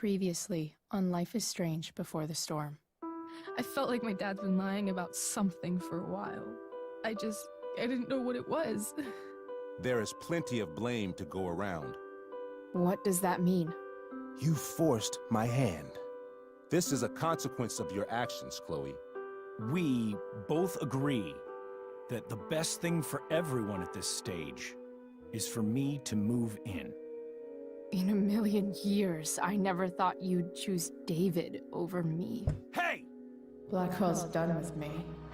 Previously on Life is Strange Before the Storm. I felt like my dad's been lying about something for a while. I didn't know what it was. There is plenty of blame to go around. What does that mean? You forced my hand. This is a consequence of your actions, Chloe. We both agree that the best thing for everyone at this stage is for me to move in. In a million years, I never thought you'd choose David over me. Hey! Blackwell's done with me.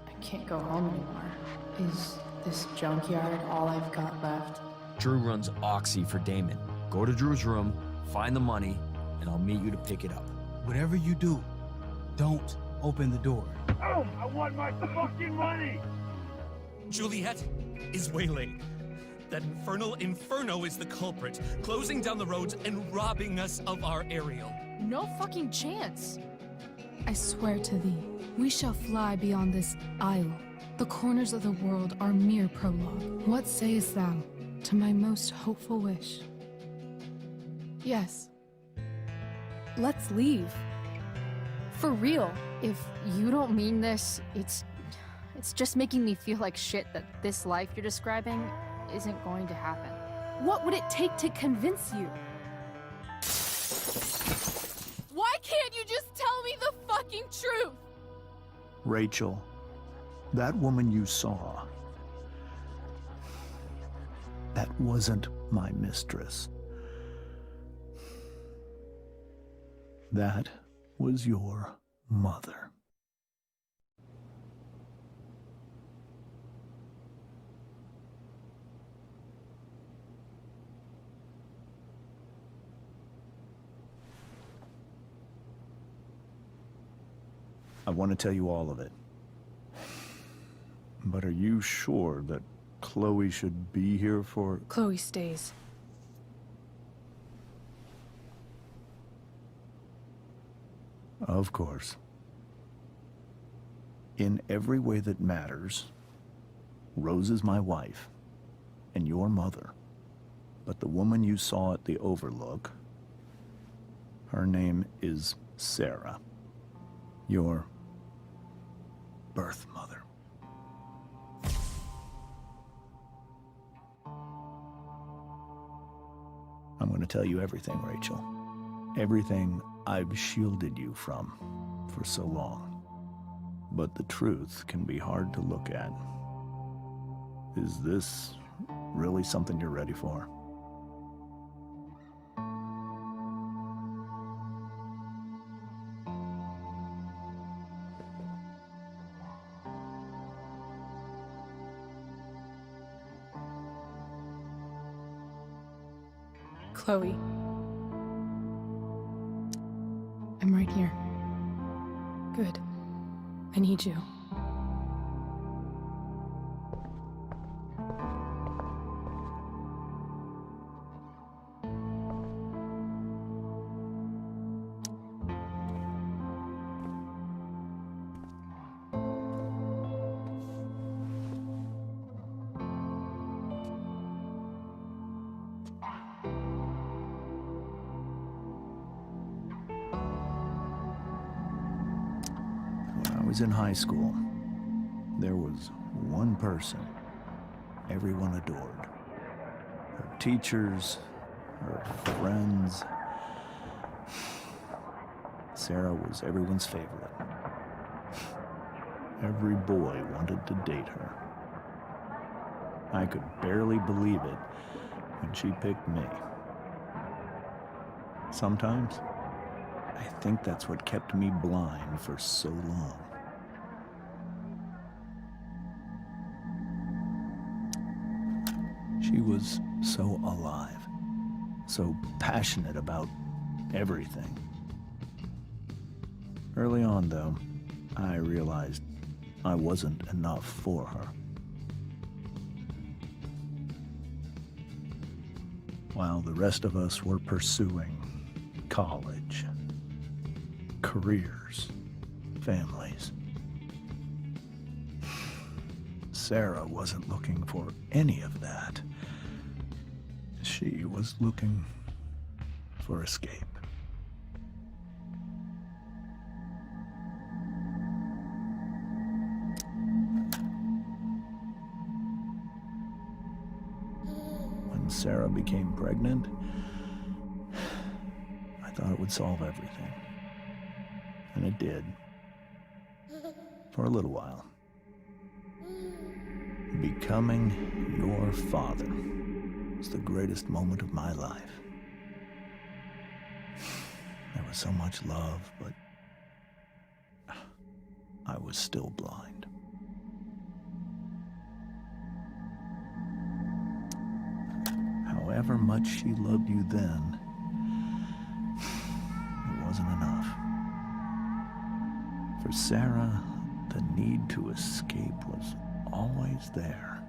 I can't go home anymore. Is this junkyard all I've got left? Drew runs Oxy for Damon. Go to Drew's room, find the money, and I'll meet you to pick it up. Whatever you do, don't open the door. Oh, I want my fucking money! Juliet is waylaid. That infernal Inferno is the culprit, closing down the roads and robbing us of our aerial. No fucking chance. I swear to thee, we shall fly beyond this isle. The corners of the world are mere prologue. What sayest thou to my most hopeful wish? Yes. Let's leave. For real. If you don't mean this, it's just making me feel like shit that this life you're describing isn't going to happen. What would it take to convince you? Why can't you just tell me the fucking truth? Rachel, that woman you saw, that wasn't my mistress. That was your mother. I want to tell you all of it. But are you sure that Chloe should be here for... Chloe stays. Of course. In every way that matters, Rose is my wife and your mother. But the woman you saw at the Overlook, her name is Sarah, your birth mother. I'm going to tell you everything, Rachel. Everything I've shielded you from for so long. But the truth can be hard to look at. Is this really something you're ready for? Chloe. I'm right here. Good. I need you. When I was in high school, there was one person everyone adored. Her teachers, her friends. Sarah was everyone's favorite. Every boy wanted to date her. I could barely believe it when she picked me. Sometimes, I think that's what kept me blind for so long. She was so alive, so passionate about everything. Early on, though, I realized I wasn't enough for her. While the rest of us were pursuing college, careers, families, Sarah wasn't looking for any of that. She was looking for escape. Sarah became pregnant, I thought it would solve everything. And it did. For a little while. Becoming your father was the greatest moment of my life. There was so much love, but I was still blind. However much she loved you then, it wasn't enough. For Sarah, the need to escape was always there.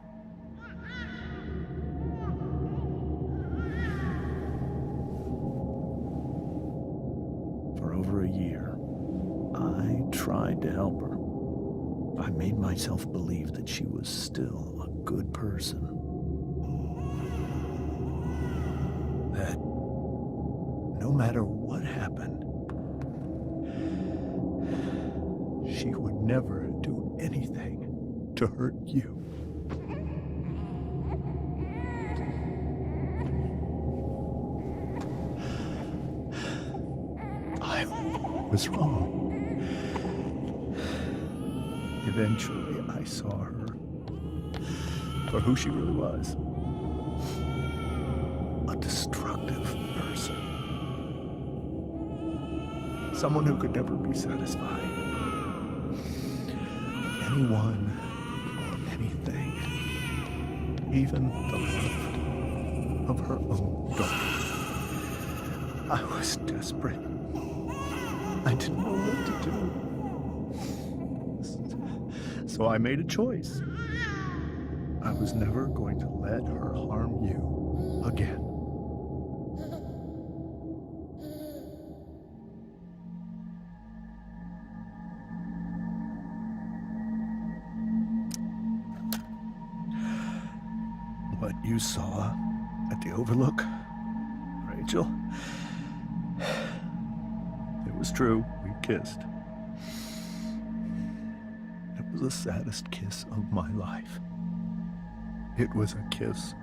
For over a year, I tried to help her. I made myself believe that she was still a good person. That no matter what happened, she would never do anything to hurt you. I was wrong. Eventually, I saw her for who she really was. A destructive person. Someone who could never be satisfied. Anyone or anything. Even the love of her own daughter. I was desperate. I didn't know what to do. So I made a choice. I was never going to let her harm you again. What you saw at the Overlook, Rachel, it was true. We kissed. It was the saddest kiss of my life. It was a kiss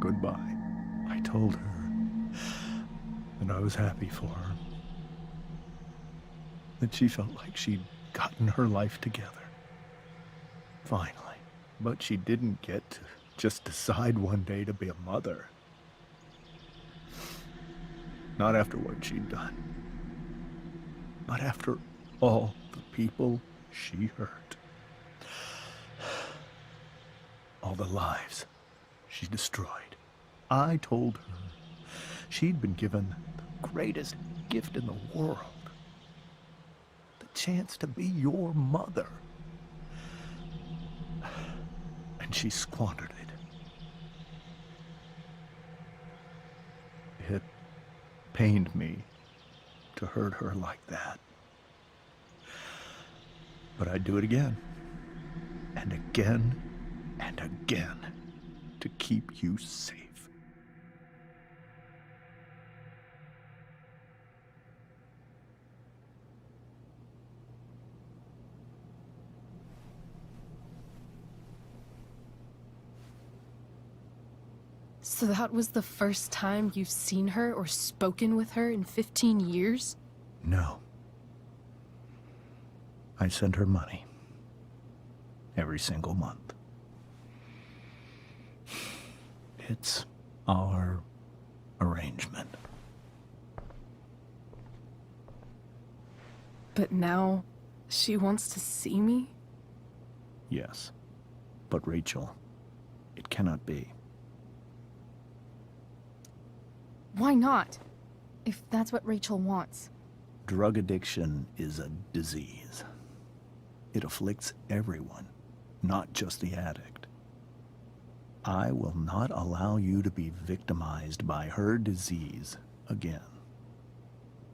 goodbye. I told her that I was happy for her. That she felt like she'd gotten her life together. Finally. But she didn't get to just decide one day to be a mother. Not after what she'd done. Not after all the people she hurt. All the lives she destroyed. I told her she'd been given the greatest gift in the world. The chance to be your mother. And she squandered it. It pained me to hurt her like that. But I'd do it again. And again. And again. To keep you safe. So that was the first time you've seen her or spoken with her in 15 years? No. I sent her money. Every single month. It's our arrangement. But now, she wants to see me? Yes. But Rachel, it cannot be. Why not? If that's what Rachel wants. Drug addiction is a disease. It afflicts everyone, not just the addict. I will not allow you to be victimized by her disease again.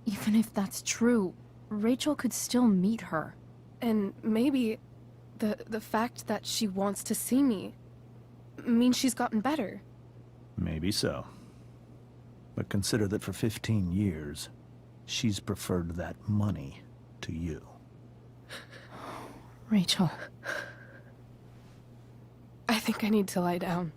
Even if that's true, Rachel could still meet her. And maybe the fact that she wants to see me means she's gotten better. Maybe so. But consider that for 15 years, she's preferred that money to you. Rachel. I think I need to lie down.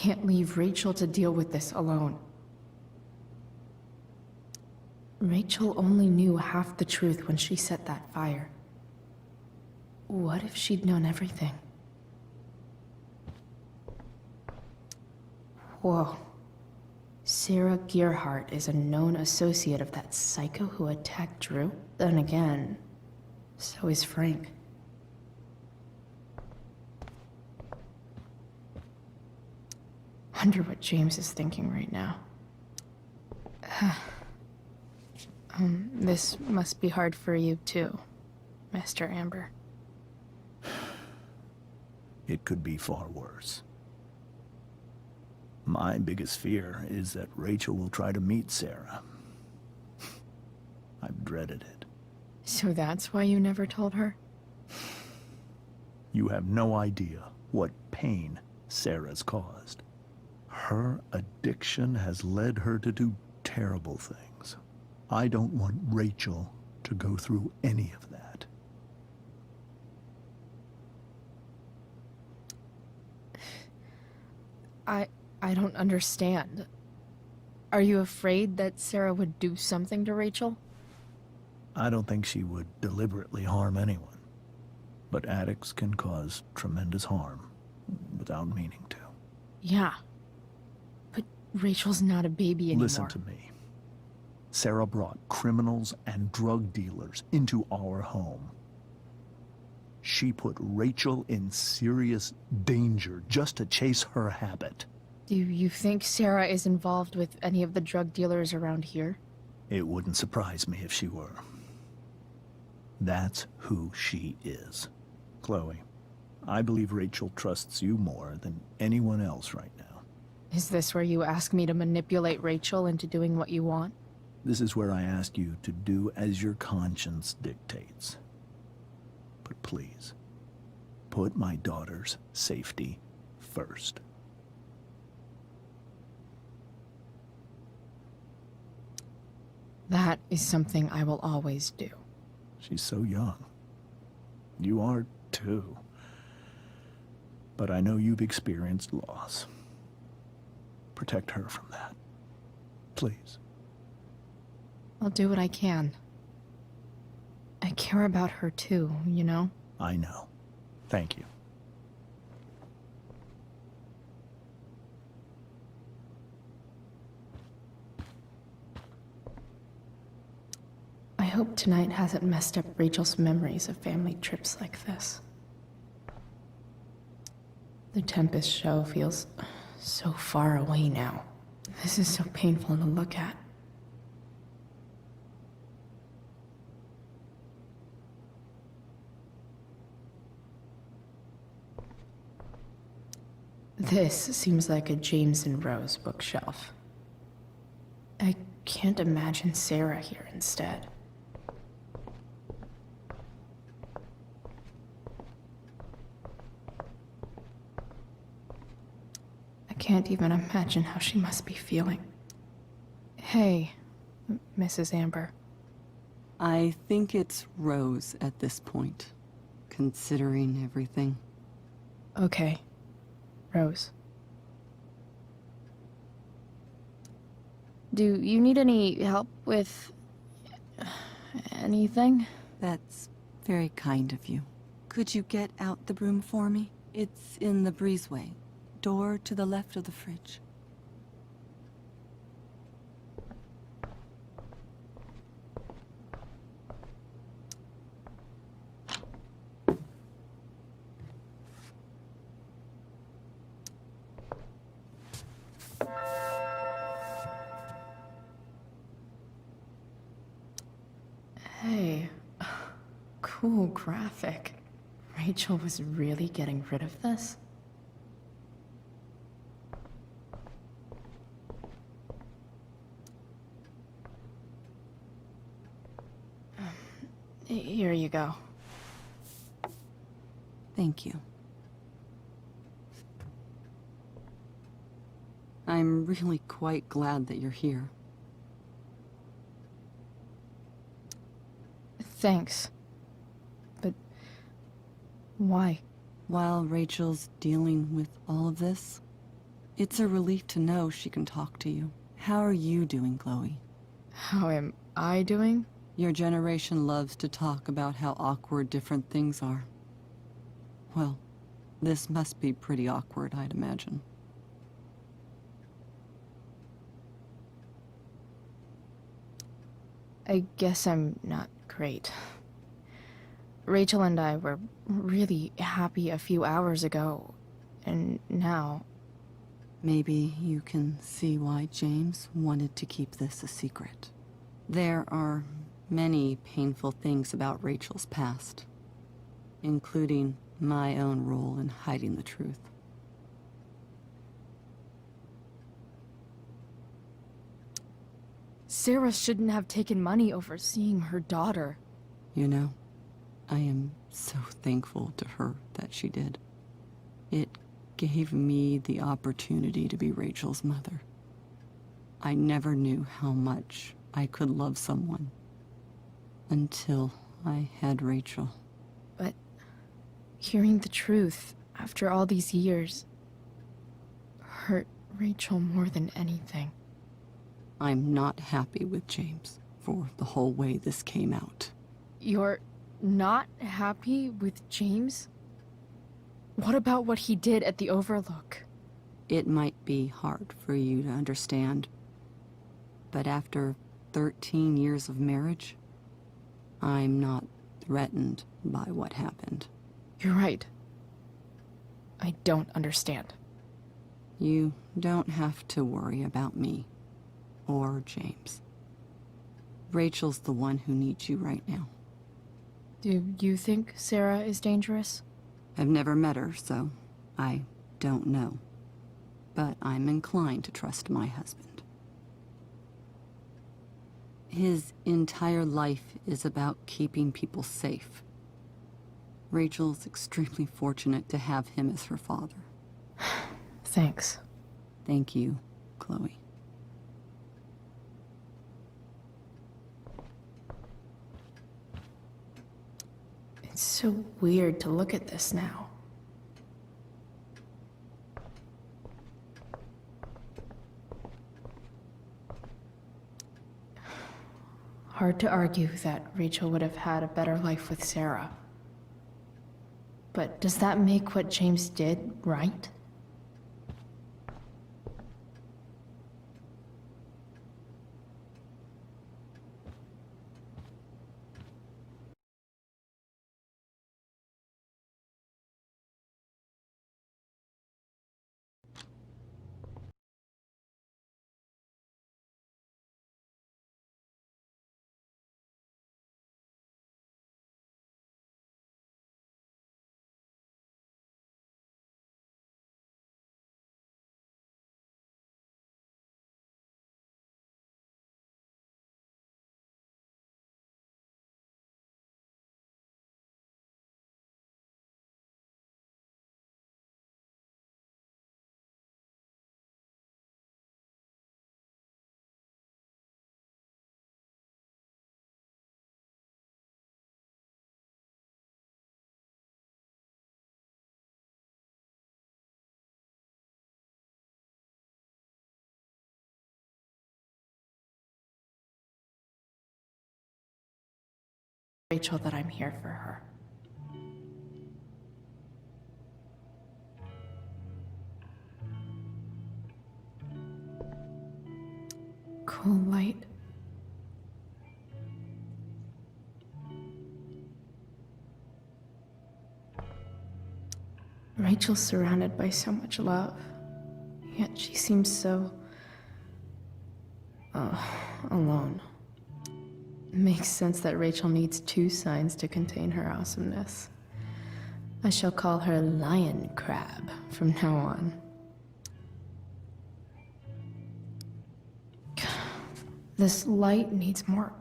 can't leave Rachel to deal with this alone. Rachel only knew half the truth when she set that fire. What if she'd known everything? Whoa. Sarah Gearhart is a known associate of that psycho who attacked Drew? Then again, so is Frank. Wonder what James is thinking right now. This must be hard for you too, Mr. Amber. It could be far worse. My biggest fear is that Rachel will try to meet Sarah. I've dreaded it. So that's why you never told her? You have no idea what pain Sarah's caused. Her addiction has led her to do terrible things. I don't want Rachel to go through any of that. I don't understand. Are you afraid that Sarah would do something to Rachel? I don't think she would deliberately harm anyone. But addicts can cause tremendous harm without meaning to. Yeah. But Rachel's not a baby anymore. Listen to me. Sarah brought criminals and drug dealers into our home. She put Rachel in serious danger just to chase her habit. Do you think Sarah is involved with any of the drug dealers around here? It wouldn't surprise me if she were. That's who she is. Chloe, I believe Rachel trusts you more than anyone else right now. Is this where you ask me to manipulate Rachel into doing what you want? This is where I ask you to do as your conscience dictates. But please, put my daughter's safety first. That is something I will always do. She's so young. You are too. But I know you've experienced loss. Protect her from that. Please. I'll do what I can. I care about her too, you know? I know. Thank you. I hope tonight hasn't messed up Rachel's memories of family trips like this. The Tempest show feels so far away now. This is so painful to look at. This seems like a James and Rose bookshelf. I can't imagine Sarah here instead. I can't even imagine how she must be feeling. Hey, Mrs. Amber. I think it's Rose at this point, considering everything. Okay, Rose. Do you need any help with anything? That's very kind of you. Could you get out the broom for me? It's in the breezeway. Door to the left of the fridge. Hey, cool graphic. Rachel was really getting rid of this? Here you go. Thank you. I'm really quite glad that you're here. Thanks. But why? While Rachel's dealing with all of this, It's a relief to know she can talk to you. How are you doing, Chloe? How am I doing? Your generation loves to talk about how awkward different things are. Well, this must be pretty awkward, I'd imagine. I guess I'm not great. Rachel and I were really happy a few hours ago, and now... Maybe you can see why James wanted to keep this a secret. There are many painful things about Rachel's past, including my own role in hiding the truth. Sarah shouldn't have taken money over seeing her daughter. You know, I am so thankful to her that she did. It gave me the opportunity to be Rachel's mother. I never knew how much I could love someone until I had Rachel. But hearing the truth after all these years hurt Rachel more than anything. I'm not happy with James for the whole way this came out. You're not happy with James? What about what he did at the Overlook? It might be hard for you to understand, but after 13 years of marriage, I'm not threatened by what happened. You're right. I don't understand. You don't have to worry about me or James. Rachel's the one who needs you right now. Do you think Sarah is dangerous? I've never met her, so I don't know. But I'm inclined to trust my husband. His entire life is about keeping people safe. Rachel's extremely fortunate to have him as her father. Thanks. Thank you, Chloe. It's so weird to look at this now. Hard to argue that Rachel would have had a better life with Sarah. But does that make what James did right? Rachel that I'm here for her. Cool light. Rachel's surrounded by so much love, yet she seems so... alone. Makes sense that Rachel needs two signs to contain her awesomeness. I shall call her Lion Crab from now on. This light needs more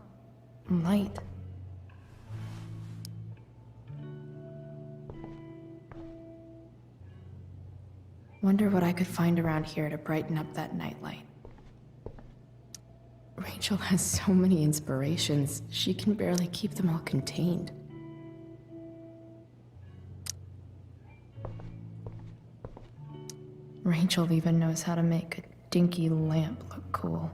light. Wonder what I could find around here to brighten up that nightlight. Rachel has so many inspirations, she can barely keep them all contained. Rachel even knows how to make a dinky lamp look cool.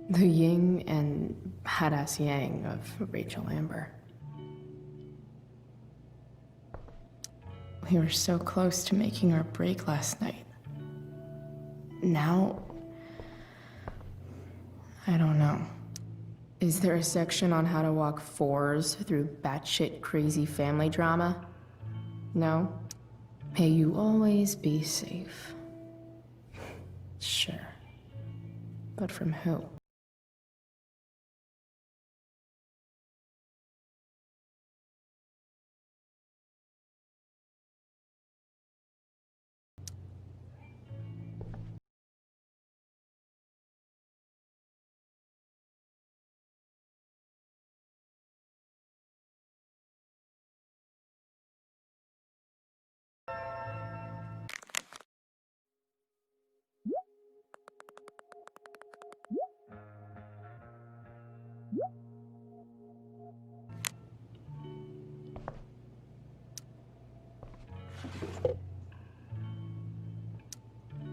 The yin and badass yang of Rachel Amber. We were so close to making our break last night. Now, I don't know. Is there a section on how to walk fours through batshit crazy family drama? No? May you always be safe. Sure. But from who?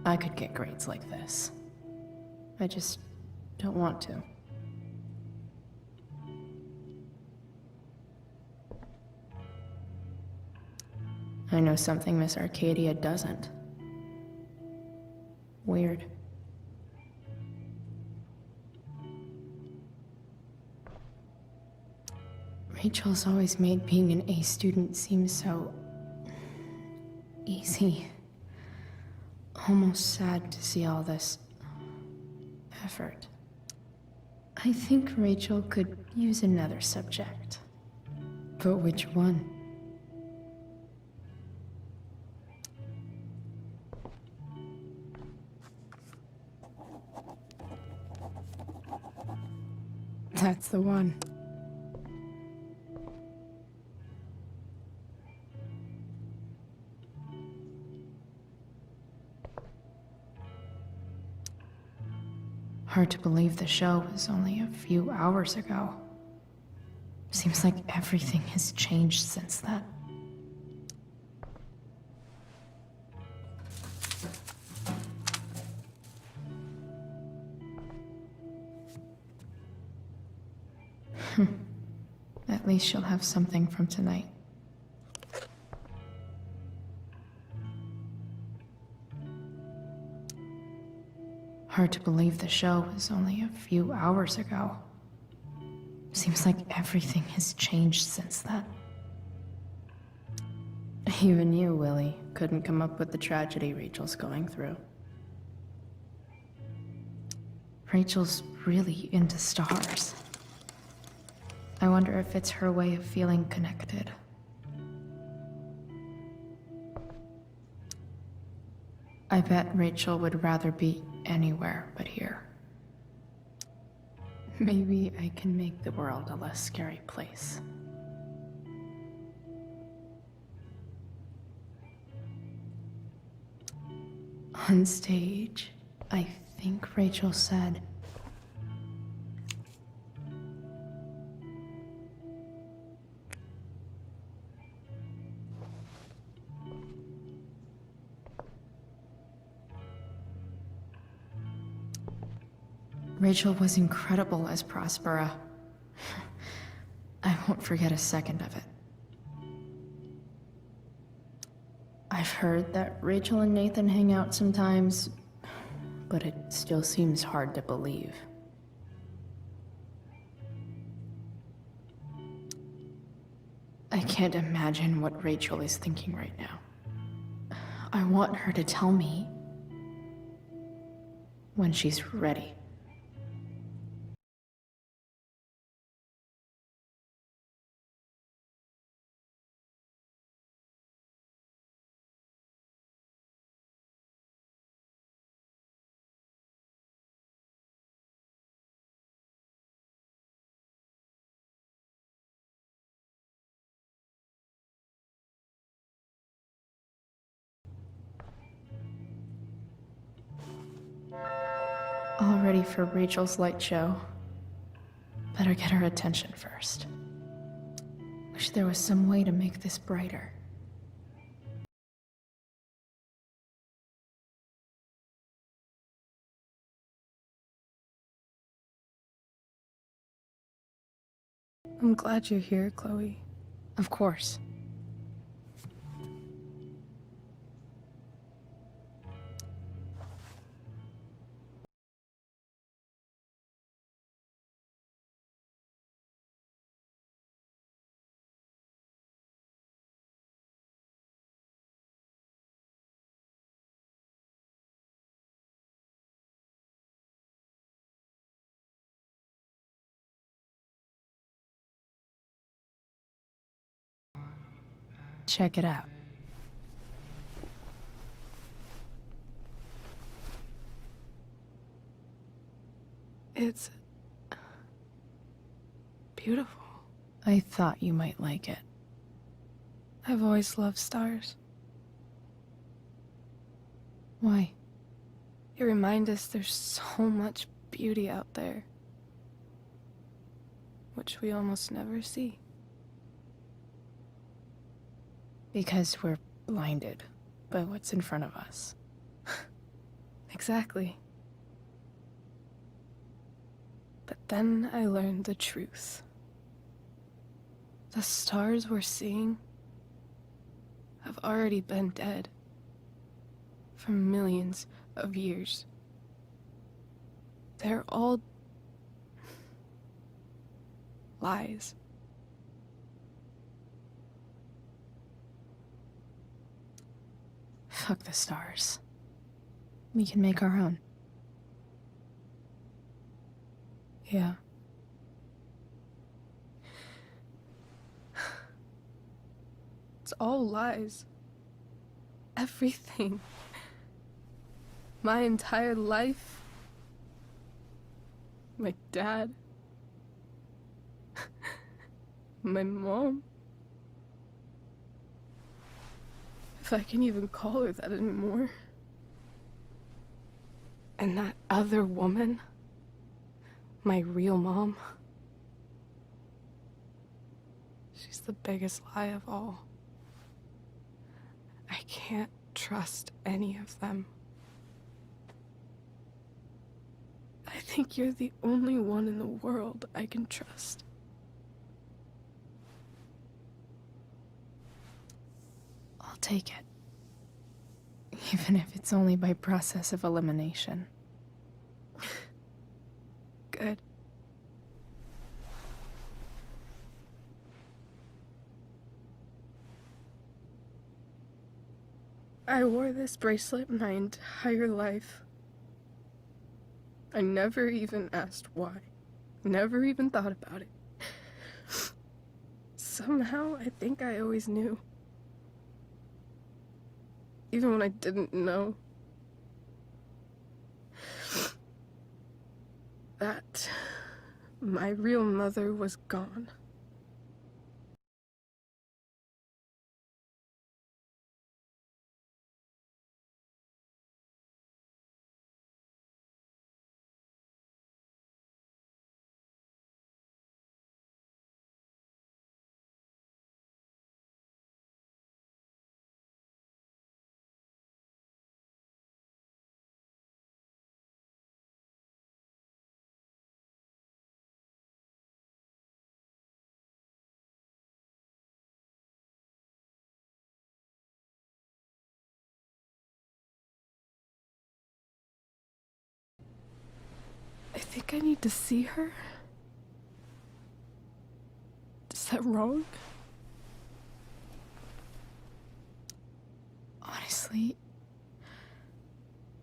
I could get grades like this. I just don't want to. I know something Miss Arcadia doesn't. Weird. Rachel's always made being an A student seem so easy. Almost sad to see all this effort. I think Rachel could use another subject. But which one? That's the one. Hard to believe the show was only a few hours ago. Seems like everything has changed since then. At least she'll have something from tonight. Hard to believe the show was only a few hours ago. Seems like everything has changed since then. Even you, Willie, couldn't come up with the tragedy Rachel's going through. Rachel's really into stars. I wonder if it's her way of feeling connected. I bet Rachel would rather be anywhere but here. Maybe I can make the world a less scary place. On stage, I think Rachel said, Rachel was incredible as Prospera. I won't forget a second of it. I've heard that Rachel and Nathan hang out sometimes, but it still seems hard to believe. I can't imagine what Rachel is thinking right now. I want her to tell me when she's ready. All ready for Rachel's light show. Better get her attention first. Wish there was some way to make this brighter. I'm glad you're here, Chloe. Of course. Check it out. It's beautiful. I thought you might like it. I've always loved stars. Why? They remind us there's so much beauty out there, which we almost never see. Because we're blinded by what's in front of us. Exactly. But then I learned the truth. The stars we're seeing have already been dead for millions of years. They're all lies. Fuck the stars. We can make our own. Yeah. It's all lies. Everything. My entire life. My dad. My mom. If I can even call her that anymore. And that other woman. My real mom. She's the biggest lie of all. I can't trust any of them. I think you're the only one in the world I can trust. I'll take it. Even if it's only by process of elimination. Good. I wore this bracelet my entire life. I never even asked why. Never even thought about it. Somehow, I think I always knew. Even when I didn't know. That my real mother was gone. I think I need to see her. Is that wrong? Honestly,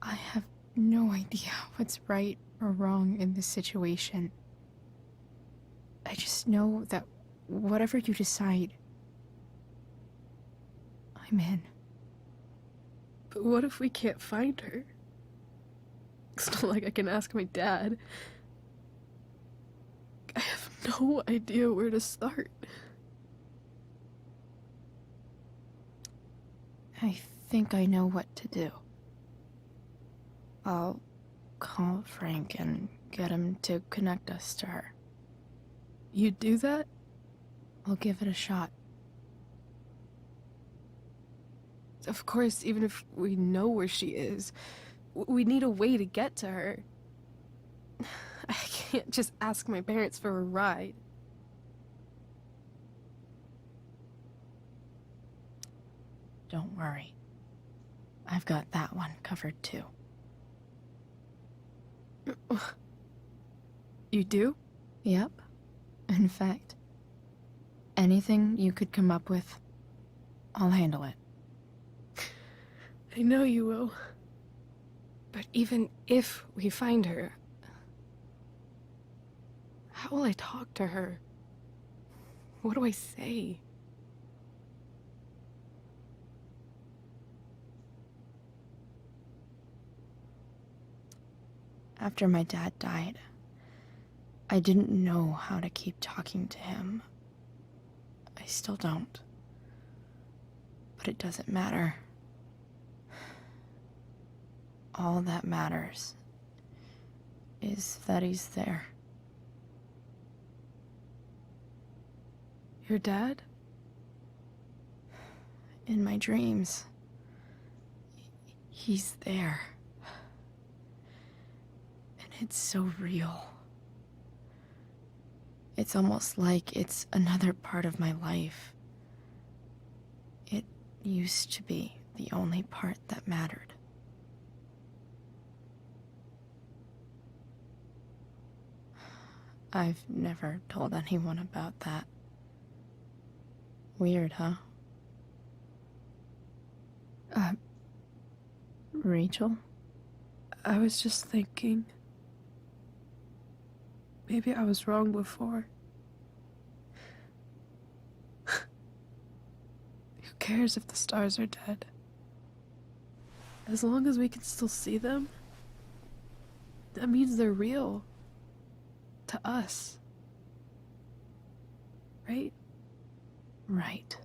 I have no idea what's right or wrong in this situation. I just know that whatever you decide, I'm in. But what if we can't find her? It's not like I can ask my dad. I have no idea where to start. I think I know what to do. I'll call Frank and get him to connect us to her. You'd do that? I'll give it a shot. Of course, even if we know where she is, we need a way to get to her. I can't just ask my parents for a ride. don't worry. I've got that one covered too. You do? Yep. In fact, anything you could come up with, I'll handle it. I know you will. But even if we find her, how will I talk to her? What do I say? After my dad died, I didn't know how to keep talking to him. I still don't. But it doesn't matter. All that matters is that he's there. Your dad? In my dreams, he's there. And it's so real. It's almost like it's another part of my life. It used to be the only part that mattered. I've never told anyone about that. Weird, huh? Rachel? I was just thinking. Maybe I was wrong before. Who cares if the stars are dead? As long as we can still see them, that means they're real. To us. Right? Right.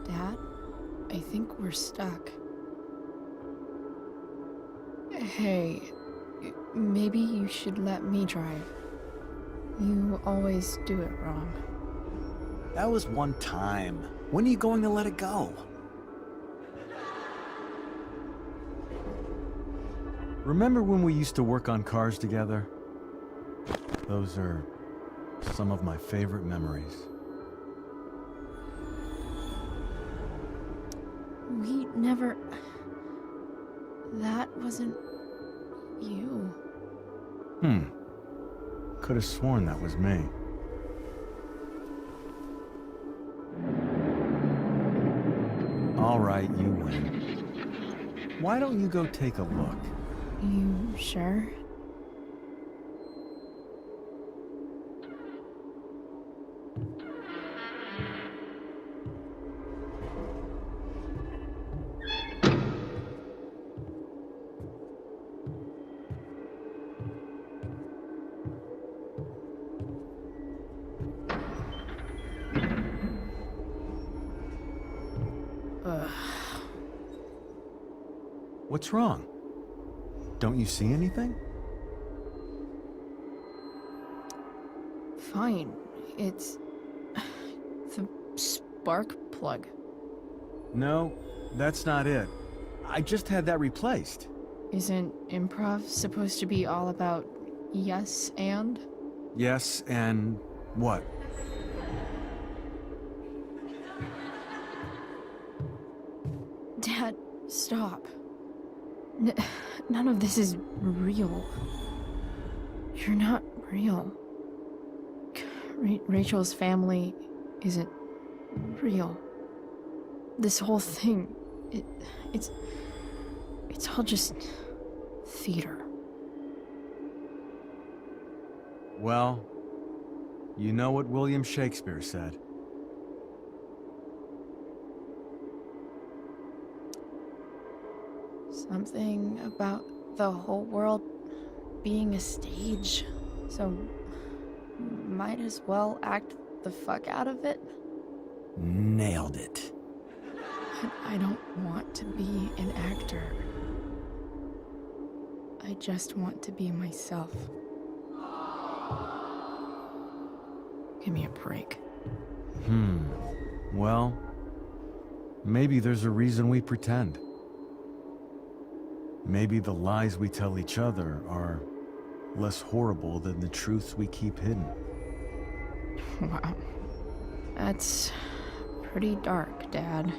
Dad, I think we're stuck. Hey, maybe you should let me drive. You always do it wrong. That was one time. When are you going to let it go? Remember when we used to work on cars together? Those are some of my favorite memories. We never... That wasn't... you. Could have sworn that was me. All right, you win. Why don't you go take a look? You sure? What's wrong? Don't you see anything? Fine. It's... the spark plug. No, that's not it. I just had that replaced. Isn't improv supposed to be all about yes and? Yes, and what? Dad, stop. None of this is real. You're not real. Rachel's family isn't real. This whole thing, it's all just theater. Well, you know what William Shakespeare said. Something about the whole world being a stage. So, might as well act the fuck out of it. Nailed it. But I don't want to be an actor. I just want to be myself. Give me a break. Well, maybe there's a reason we pretend. Maybe the lies we tell each other are less horrible than the truths we keep hidden. Wow. That's pretty dark, Dad.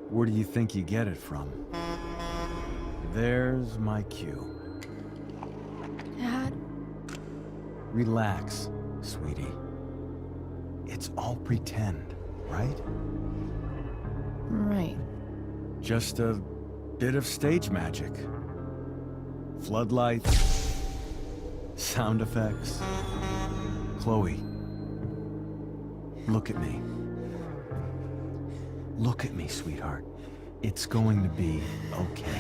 Where do you think you get it from? There's my cue. Dad? Relax, sweetie. It's all pretend, right? Right. Just a bit of stage magic. Floodlights, sound effects. Chloe, look at me. Look at me, sweetheart. It's going to be okay.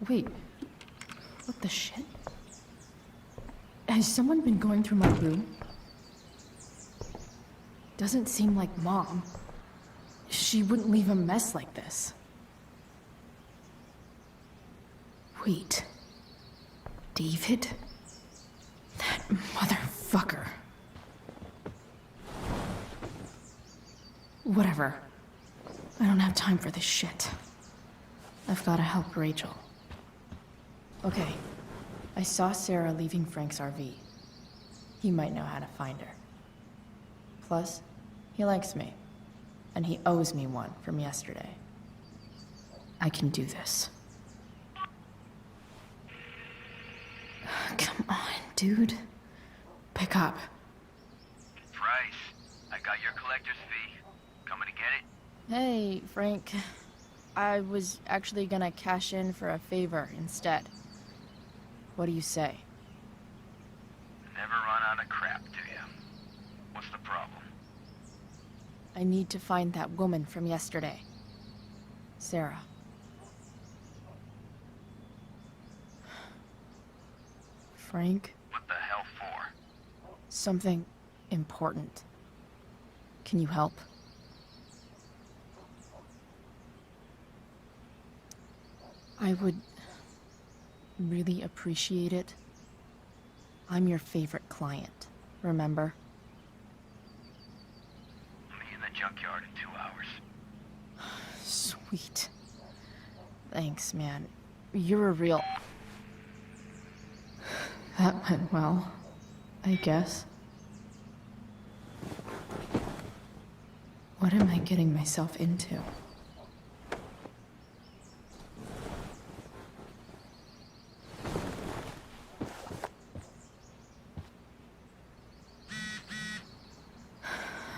Wait, what the shit? Has someone been going through my room? Doesn't seem like Mom. She wouldn't leave a mess like this. Wait. David? That motherfucker. Whatever. I don't have time for this shit. I've gotta help Rachel. Okay, I saw Sarah leaving Frank's RV. He might know how to find her. Plus, he likes me, and he owes me one from yesterday. I can do this. Come on, dude. Pick up. Price, I got your collector's fee. Coming to get it? Hey, Frank. I was actually gonna cash in for a favor instead. What do you say? Never run out of crap, do you? What's the problem? I need to find that woman from yesterday. Sarah. Frank? What the hell for? Something important. Can you help? I would really appreciate it. I'm your favorite client, remember? I'll meet you in the junkyard in 2 hours. Sweet. Thanks, man. You're a real... That went well, I guess. What am I getting myself into?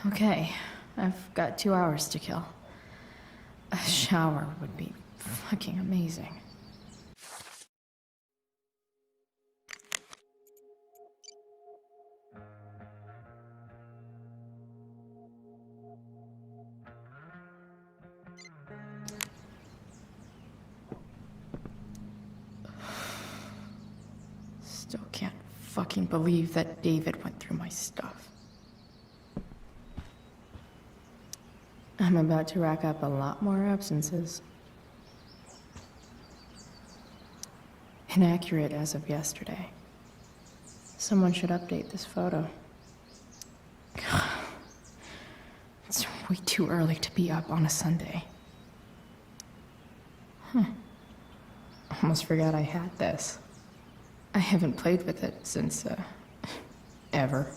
Okay, I've got 2 hours to kill. A shower would be fucking amazing. Still can't fucking believe that David went through my stuff. I'm about to rack up a lot more absences. Inaccurate as of yesterday. Someone should update this photo. It's way too early to be up on a Sunday. Almost forgot I had this. I haven't played with it since, ever.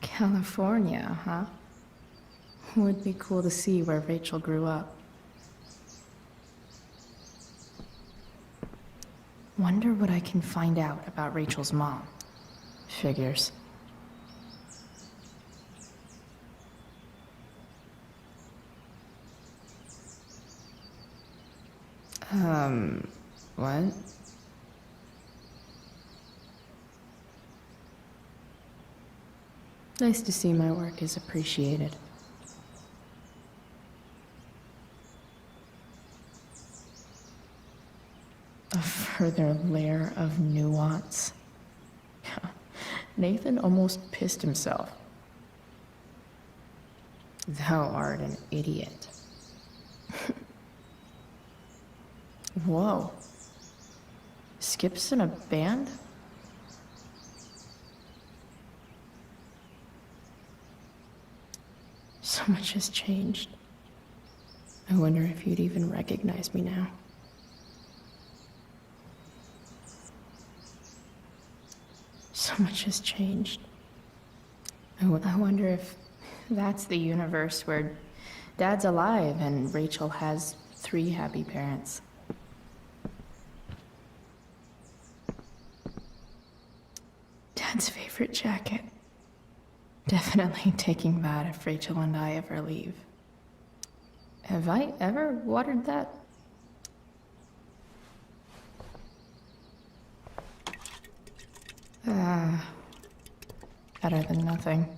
California, huh? Would be cool to see where Rachel grew up. Wonder what I can find out about Rachel's mom. Figures. What? Nice to see my work is appreciated. A further layer of nuance. Nathan almost pissed himself. Thou art an idiot. Whoa. Skip's in a band? So much has changed. I wonder if you'd even recognize me now. So much has changed. I wonder if that's the universe where Dad's alive and Rachel has 3 happy parents. Dad's favorite jacket. Definitely taking that if Rachel and I ever leave. Have I ever watered that? Better than nothing.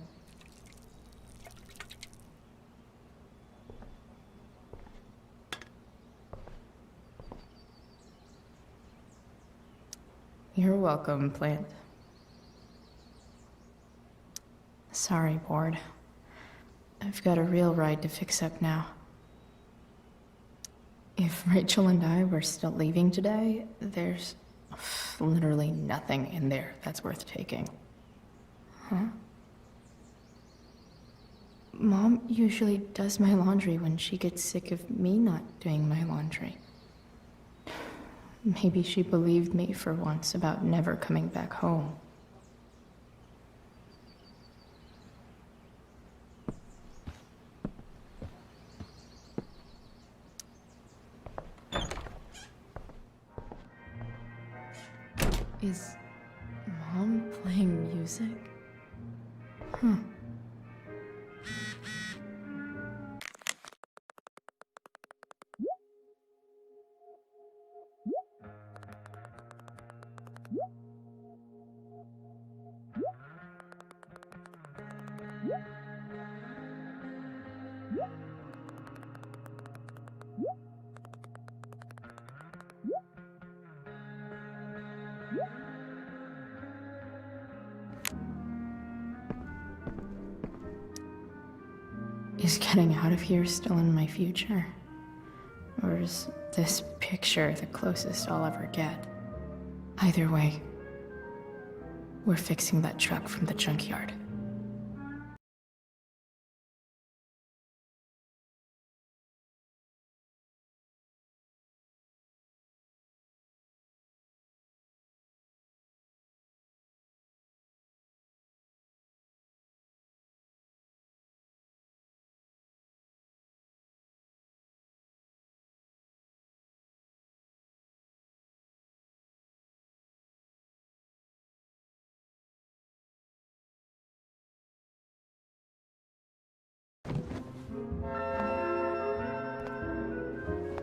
You're welcome, plant. Sorry, board. I've got a real ride to fix up now. If Rachel and I were still leaving today, there's literally nothing in there that's worth taking. Huh? Mom usually does my laundry when she gets sick of me not doing my laundry. Maybe she believed me for once about never coming back home. Is Mom playing music? Huh. Is getting out of here still in my future? Or is this picture the closest I'll ever get? Either way, we're fixing that truck from the junkyard.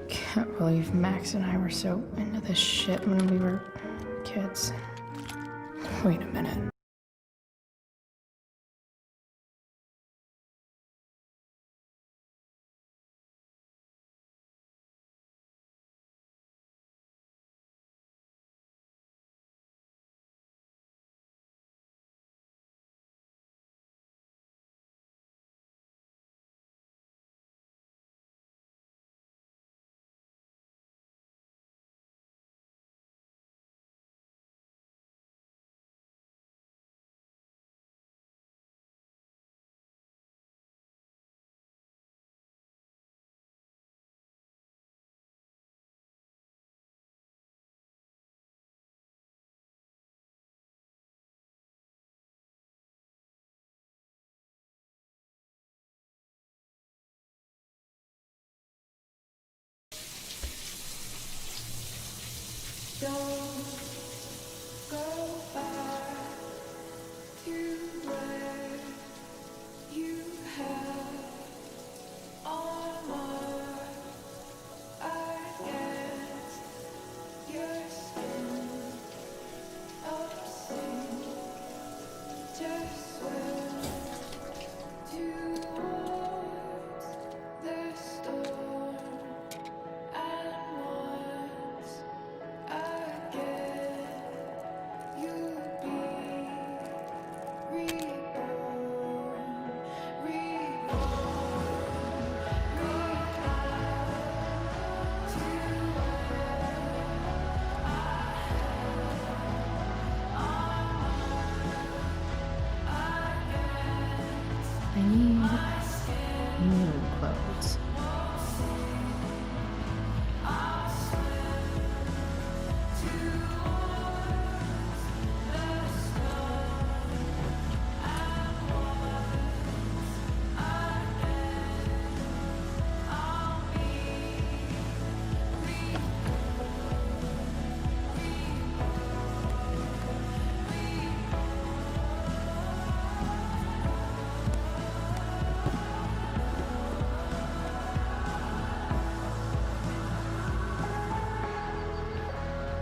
Can't believe Max and I were so into this shit when we were kids. Wait a minute. I need new clothes.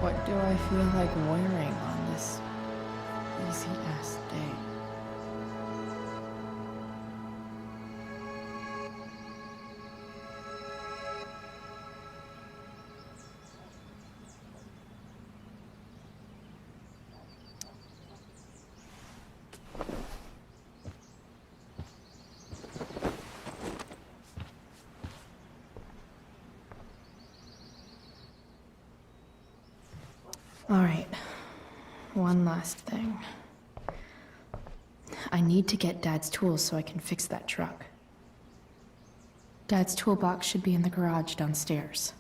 What do I feel like wearing on this crazy-ass day? All right, one last thing. I need to get Dad's tools so I can fix that truck. Dad's toolbox should be in the garage downstairs.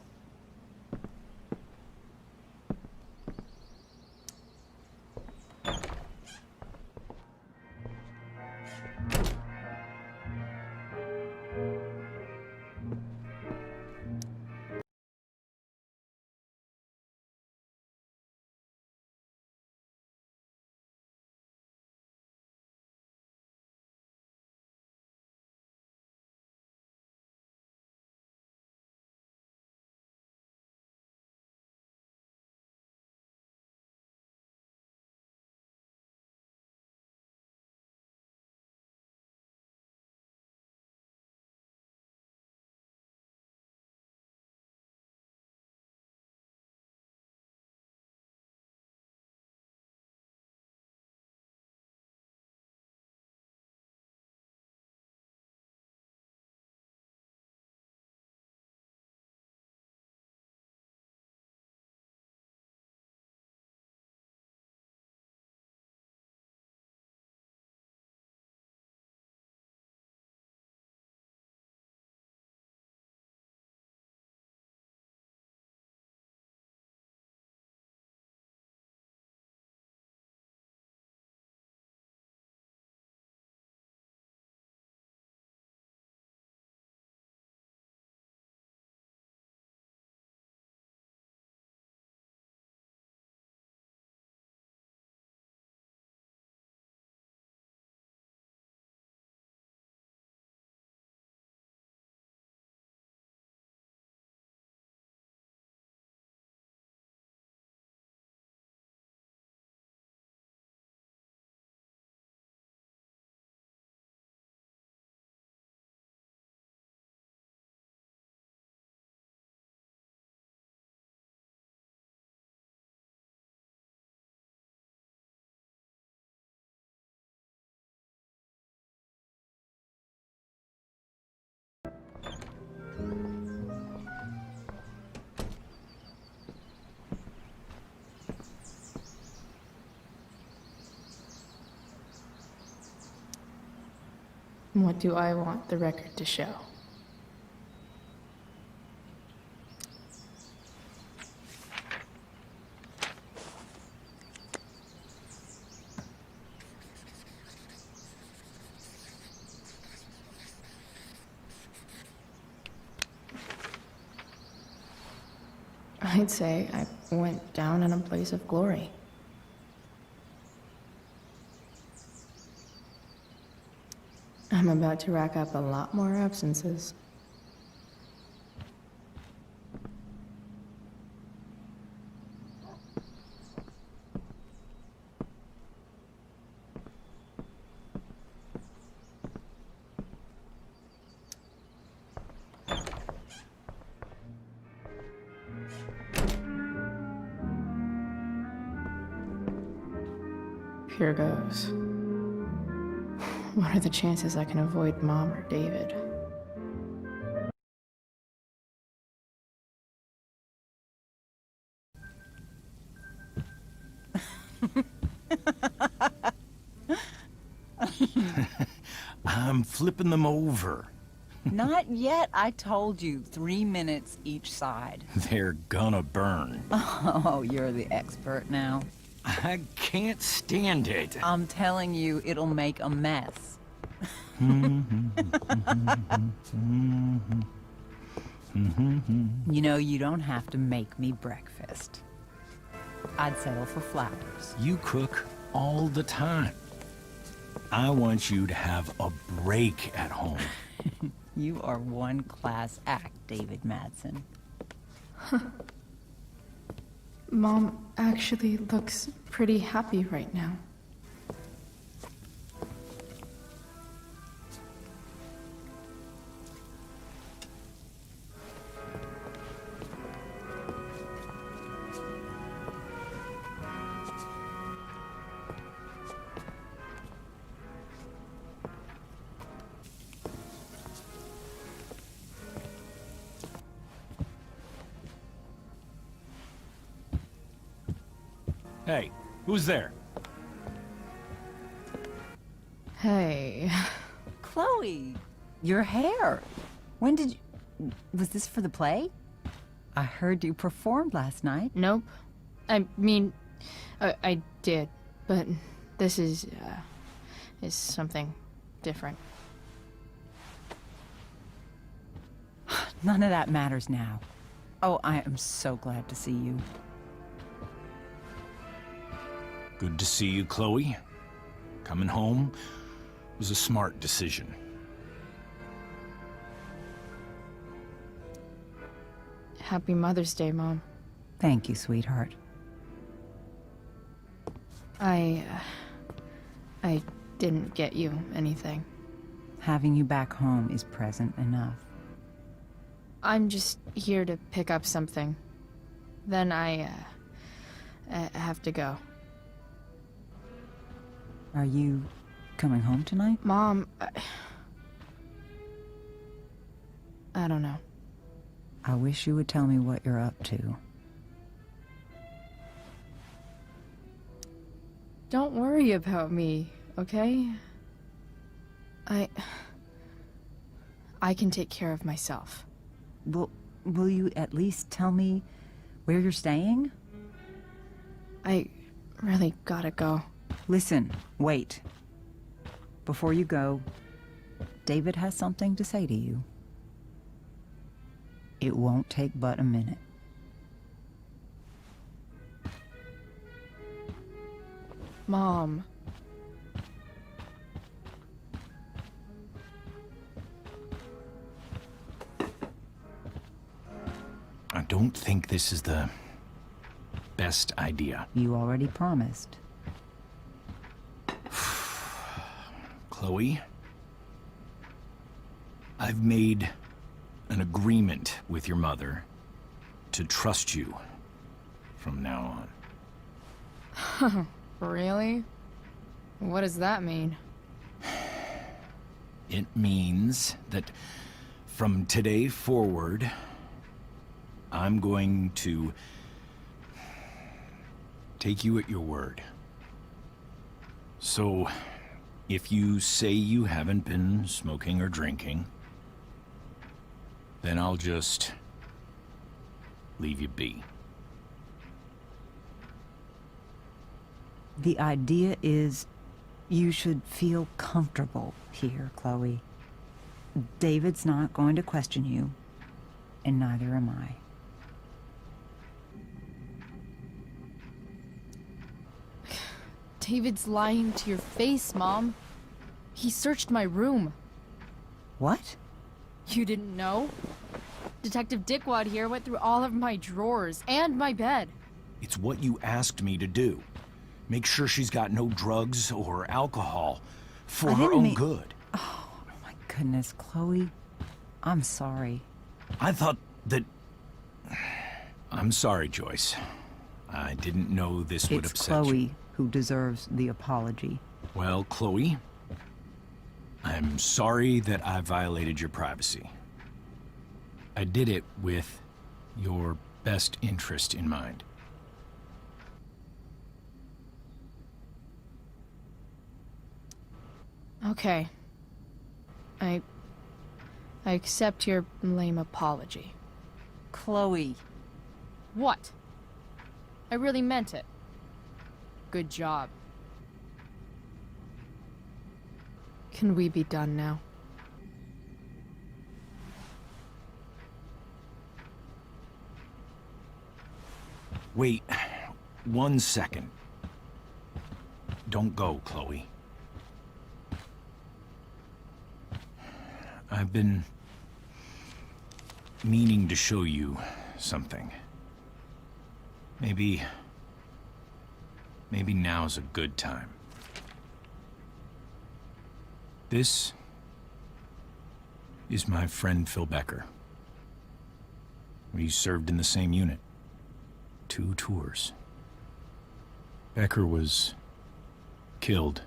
What do I want the record to show? I'd say I went down in a blaze of glory. I'm about to rack up a lot more absences. Here goes. What are the chances I can avoid Mom or David? I'm flipping them over. Not yet. I told you, 3 minutes each side. They're gonna burn. Oh, you're the expert now. I can't stand it. I'm telling you, it'll make a mess. You know, you don't have to make me breakfast. I'd settle for flowers. You cook all the time. I want you to have a break at home. You are one class act, David Madsen. Mom actually looks pretty happy right now. Hey, who's there? Hey. Chloe, your hair. When did you... Was this for the play? I heard you performed last night. Nope. I mean, I did, but this is something different. None of that matters now. Oh, I am so glad to see you. Good to see you, Chloe. Coming home was a smart decision. Happy Mother's Day, Mom. Thank you, sweetheart. I didn't get you anything. Having you back home is present enough. I'm just here to pick up something. Then I have to go. Are you coming home tonight? Mom, I don't know. I wish you would tell me what you're up to. Don't worry about me, okay? I can take care of myself. Will you at least tell me where you're staying? I really gotta go. Listen, wait. Before you go, David has something to say to you. It won't take but a minute. Mom. I don't think this is the best idea. You already promised. Chloe, I've made an agreement with your mother to trust you from now on. Really? What does that mean? It means that from today forward, I'm going to take you at your word. So, if you say you haven't been smoking or drinking, then I'll just leave you be. The idea is you should feel comfortable here, Chloe. David's not going to question you, and neither am I. David's lying to your face, Mom. He searched my room. What? You didn't know? Detective Dickwad here went through all of my drawers and my bed. It's what you asked me to do. Make sure she's got no drugs or alcohol for her own good. Oh, my goodness, Chloe. I'm sorry. I thought that... I'm sorry, Joyce. I didn't know this would upset you. It's Chloe who deserves the apology. Well, Chloe, I'm sorry that I violated your privacy. I did it with your best interest in mind. Okay. I accept your lame apology. Chloe. What? I really meant it. Good job. Can we be done now? Wait 1 second. Don't go, Chloe. I've been meaning to show you something. Maybe now's a good time. This is my friend Phil Becker. We served in the same unit. 2 tours. Becker was killed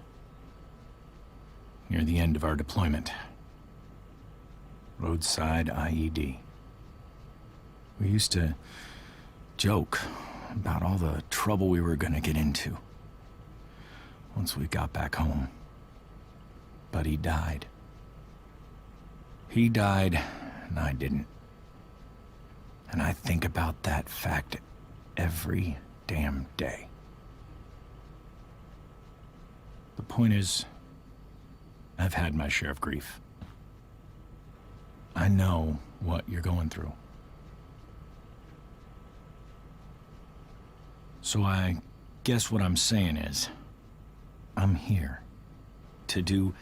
near the end of our deployment. Roadside IED. We used to joke about all the trouble we were gonna get into once we got back home. But he died. He died, and I didn't. And I think about that fact every damn day. The point is, I've had my share of grief. I know what you're going through. So I guess what I'm saying is, I'm here to do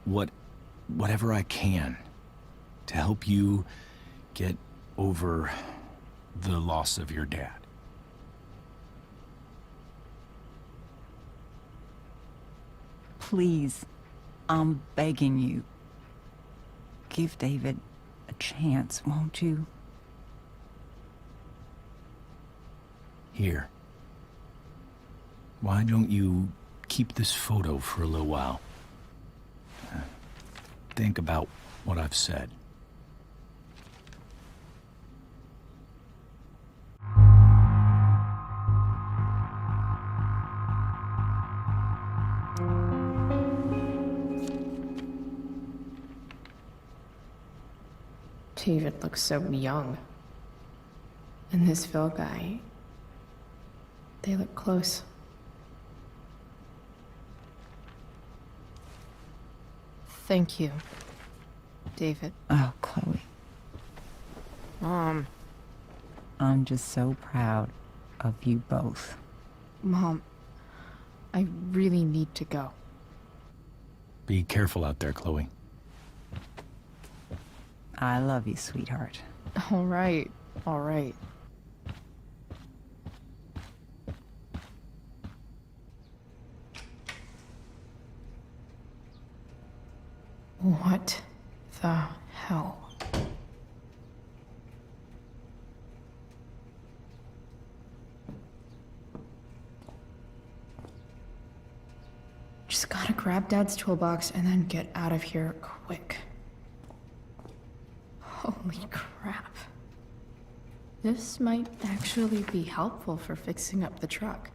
whatever I can to help you get over the loss of your dad. Please, I'm begging you. Give David a chance, won't you? Here. Why don't you keep this photo for a little while? Think about what I've said. David looks so young. And this Phil guy, they look close. Thank you, David. Oh, Chloe. Mom. I'm just so proud of you both. Mom, I really need to go. Be careful out there, Chloe. I love you, sweetheart. All right, all right. What the hell? Just gotta grab Dad's toolbox and then get out of here quick. Holy crap. This might actually be helpful for fixing up the truck.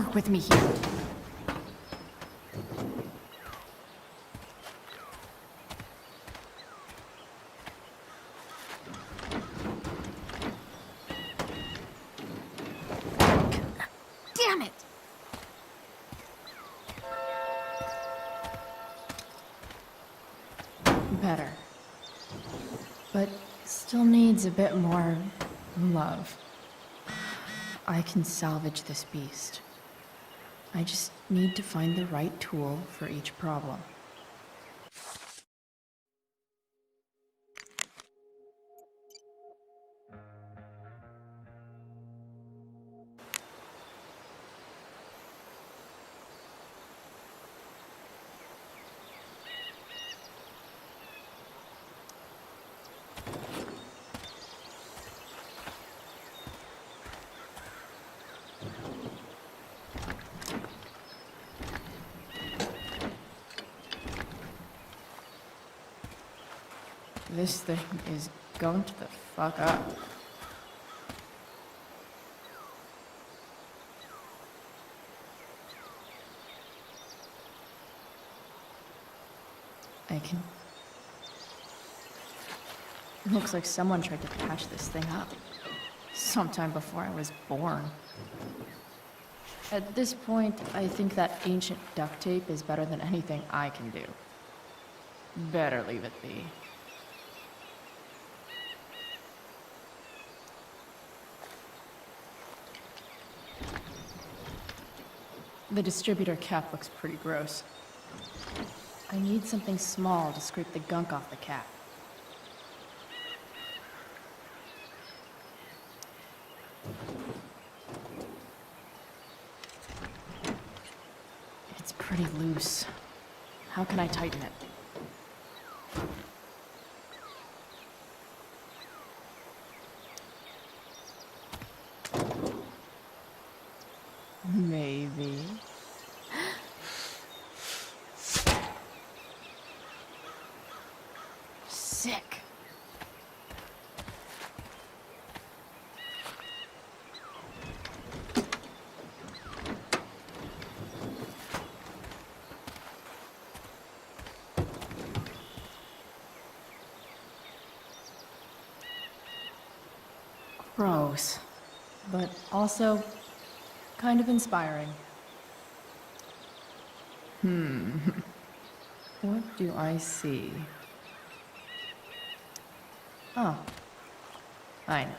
Work with me here. Damn it! Better. But still needs a bit more love. I can salvage this beast. I just need to find the right tool for each problem. This thing is going to the fuck up. I can... It looks like someone tried to patch this thing up. Sometime before I was born. At this point, I think that ancient duct tape is better than anything I can do. Better leave it be. The distributor cap looks pretty gross. I need something small to scrape the gunk off the cap. It's pretty loose. How can I tighten it? Maybe. Sick. Gross, but also kind of inspiring. What do I see? Oh, I know.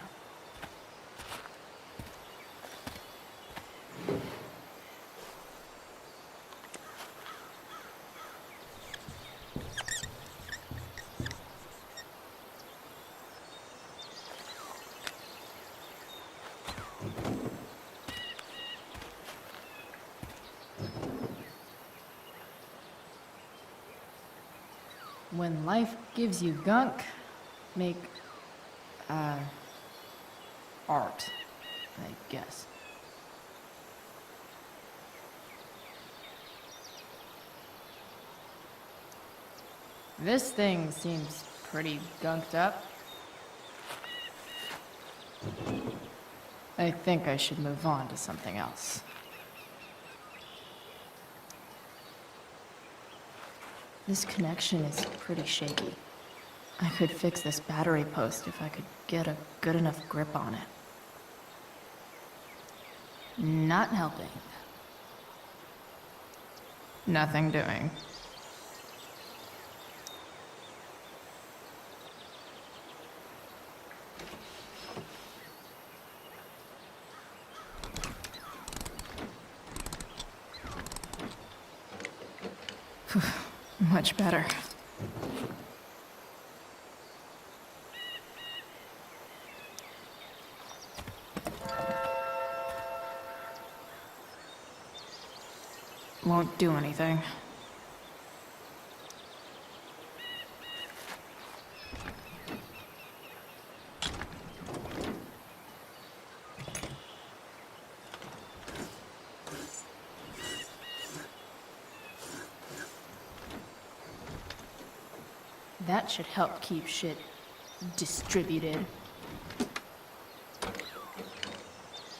When life gives you gunk, make, art, I guess. This thing seems pretty gunked up. I think I should move on to something else. This connection is pretty shaky. I could fix this battery post if I could get a good enough grip on it. Not helping. Nothing doing. Much better. Won't do anything. That should help keep shit distributed.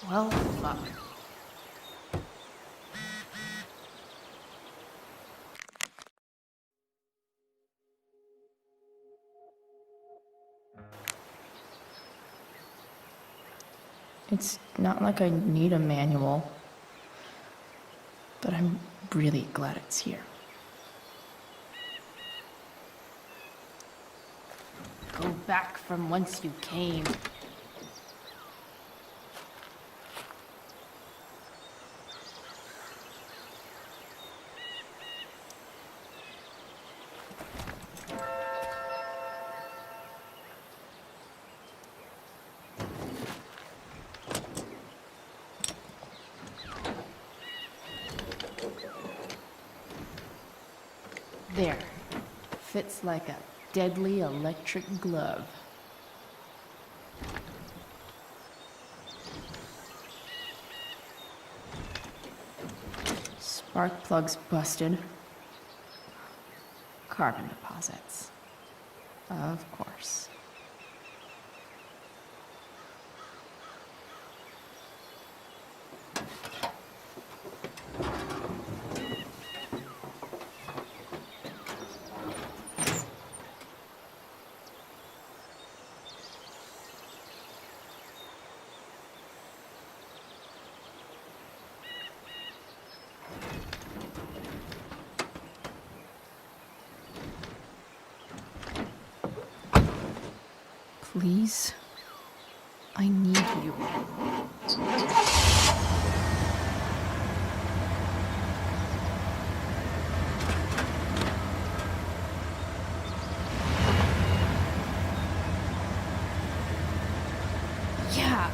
Well, fuck. It's not like I need a manual, but I'm really glad it's here. Go back from whence you came. There. Fits like a deadly electric glove. Spark plug's busted. Carbon deposits. Of course. Please, I need you. Yeah.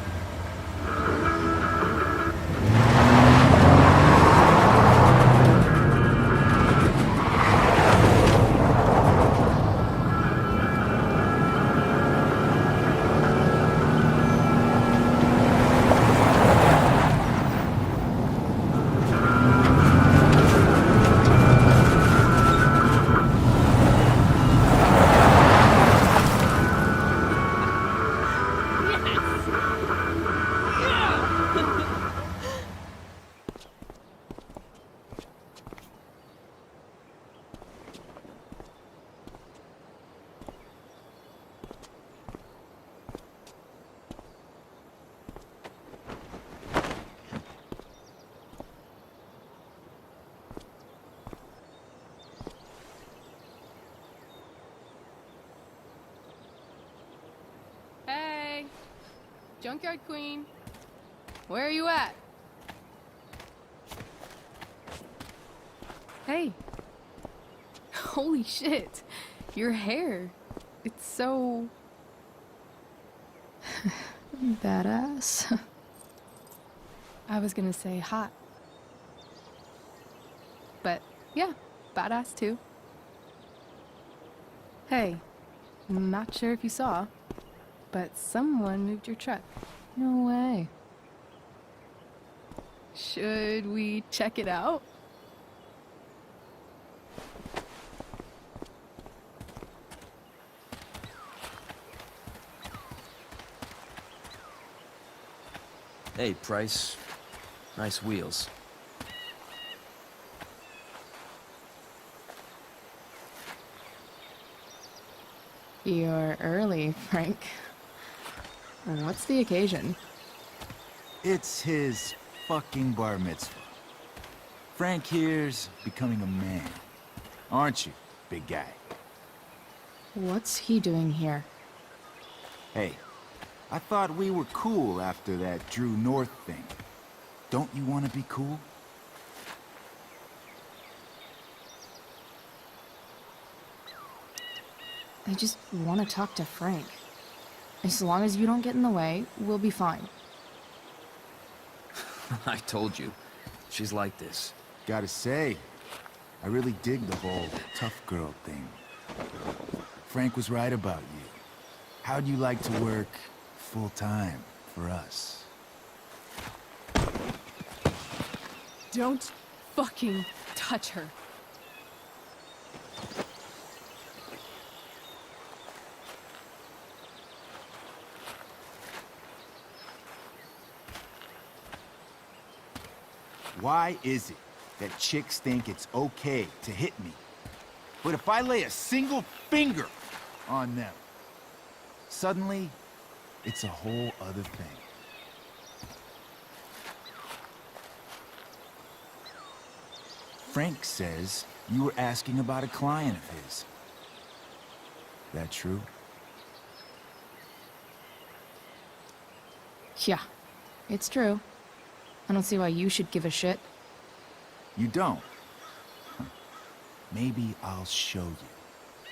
Hey! Junkyard Queen. Where are you at? Hey. Holy shit. Your hair. It's so... Badass. I was gonna say hot. But yeah, badass too. Hey, not sure if you saw, but someone moved your truck. No way. Should we check it out? Hey, Price. Nice wheels. You're early, Frank. What's the occasion? It's his fucking bar mitzvah. Frank here's becoming a man. Aren't you, big guy? What's he doing here? Hey, I thought we were cool after that Drew North thing. Don't you want to be cool? I just want to talk to Frank. As long as you don't get in the way, we'll be fine. I told you. She's like this. Gotta say, I really dig the whole tough girl thing. Frank was right about you. How'd you like to work full-time for us? Don't fucking touch her. Why is it that chicks think it's okay to hit me? But if I lay a single finger on them, suddenly, it's a whole other thing. Frank says you were asking about a client of his. That true? Yeah, it's true. I don't see why you should give a shit. You don't? Huh. Maybe I'll show you.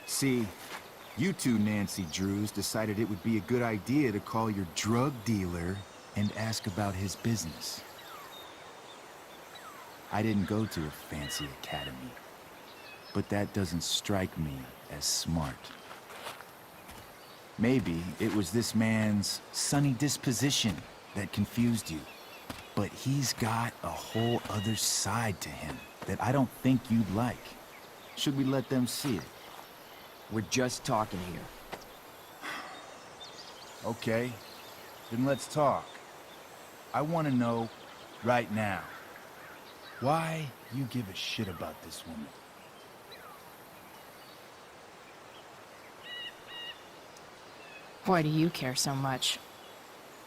See, you two Nancy Drews decided it would be a good idea to call your drug dealer and ask about his business. I didn't go to a fancy academy, but that doesn't strike me as smart. Maybe it was this man's sunny disposition that confused you. But he's got a whole other side to him that I don't think you'd like. Should we let them see it? We're just talking here. Okay, then let's talk. I want to know right now why you give a shit about this woman. Why do you care so much?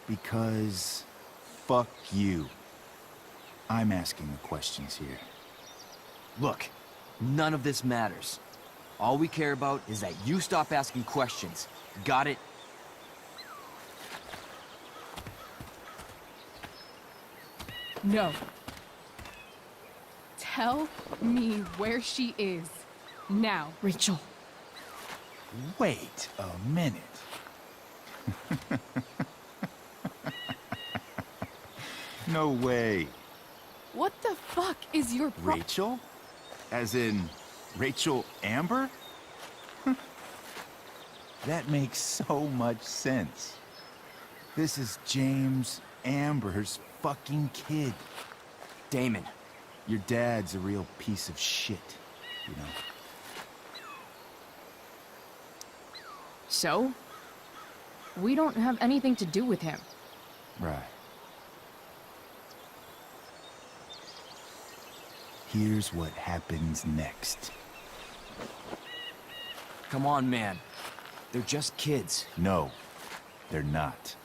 Because fuck you. I'm asking the questions here. Look, none of this matters. All we care about is that you stop asking questions. Got it? No. Tell me where she is. Now. Rachel. Wait a minute. No way. What the fuck is your Rachel? As in, Rachel Amber? That makes so much sense. This is James Amber's fucking kid. Damon. Your dad's a real piece of shit, you know? So? We don't have anything to do with him. Right. Here's what happens next. Come on, man. They're just kids. No, they're not.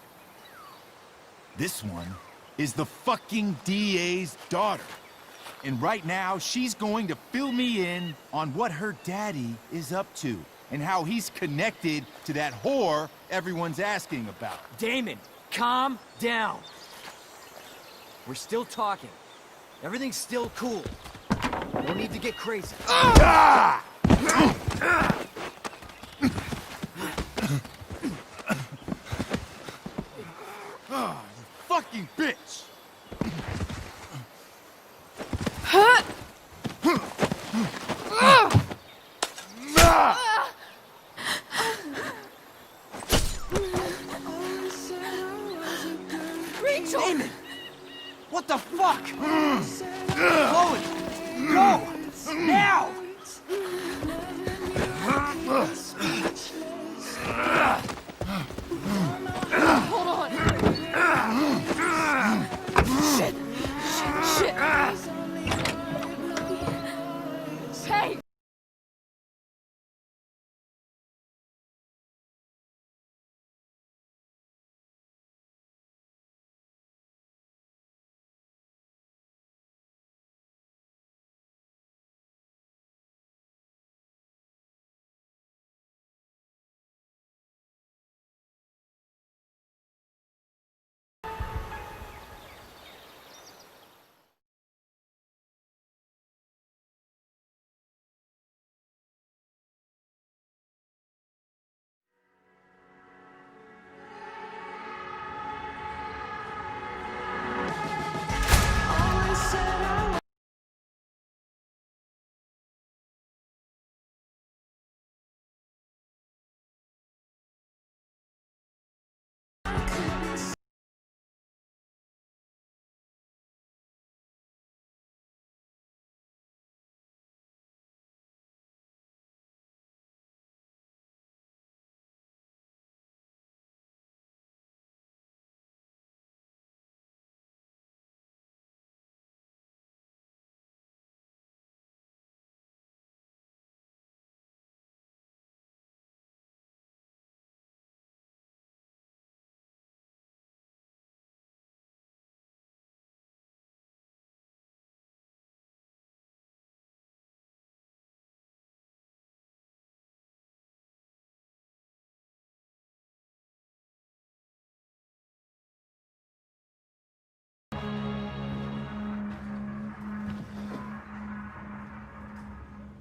This one is the fucking DA's daughter. And right now, she's going to fill me in on what her daddy is up to and how he's connected to that whore everyone's asking about. Damon, calm down. We're still talking. Everything's still cool. No need to get crazy. Ah! Oh, you fucking bitch! Rachel! Damon! What the fuck? Chloe! Go! Now! Hold on!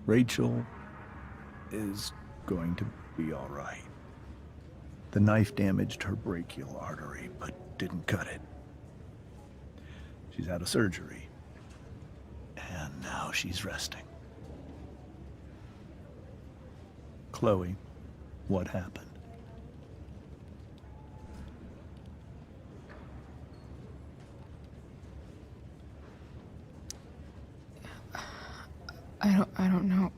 Rachel is going to be all right. The knife damaged her brachial artery, but didn't cut it. She's out of surgery, and now she's resting. Chloe, what happened? I don't know.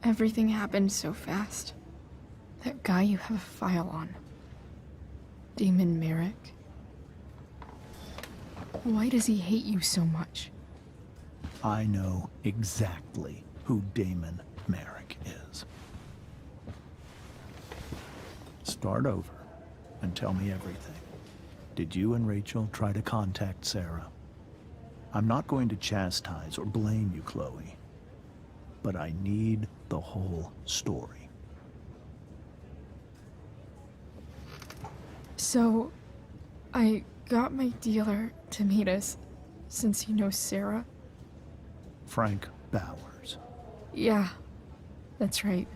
Everything happened so fast. That guy you have a file on. Damon Merrick. Why does he hate you so much? I know exactly who Damon Merrick is. Start over and tell me everything. Did you and Rachel try to contact Sarah? I'm not going to chastise or blame you, Chloe, but I need the whole story. So, I got my dealer to meet us, since he knows Sarah. Frank Bowers. Yeah, that's right.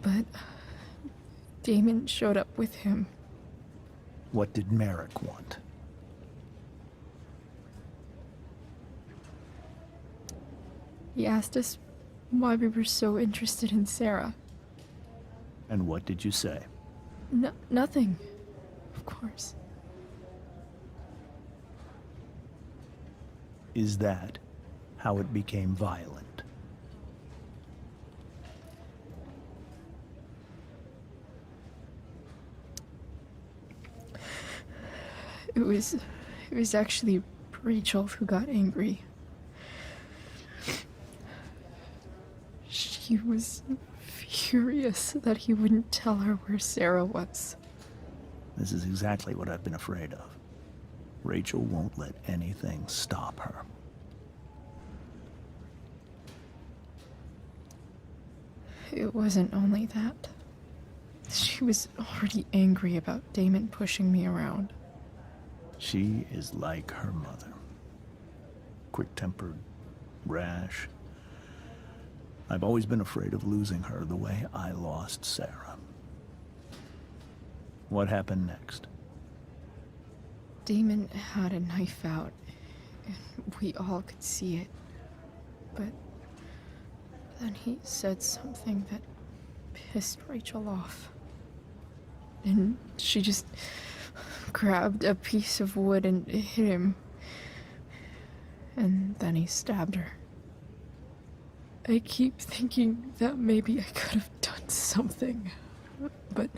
But Damon showed up with him. What did Merrick want? He asked us why we were so interested in Sarah. And what did you say? Nothing, of course. Is that how it became violent? It was actually Rachel who got angry. She was furious that he wouldn't tell her where Sarah was. This is exactly what I've been afraid of. Rachel won't let anything stop her. It wasn't only that. She was already angry about Damon pushing me around. She is like her mother. Quick-tempered, rash. I've always been afraid of losing her the way I lost Sarah. What happened next? Damon had a knife out, and we all could see it. But then he said something that pissed Rachel off. And she just grabbed a piece of wood and hit him. And then he stabbed her. I keep thinking that maybe I could have done something, but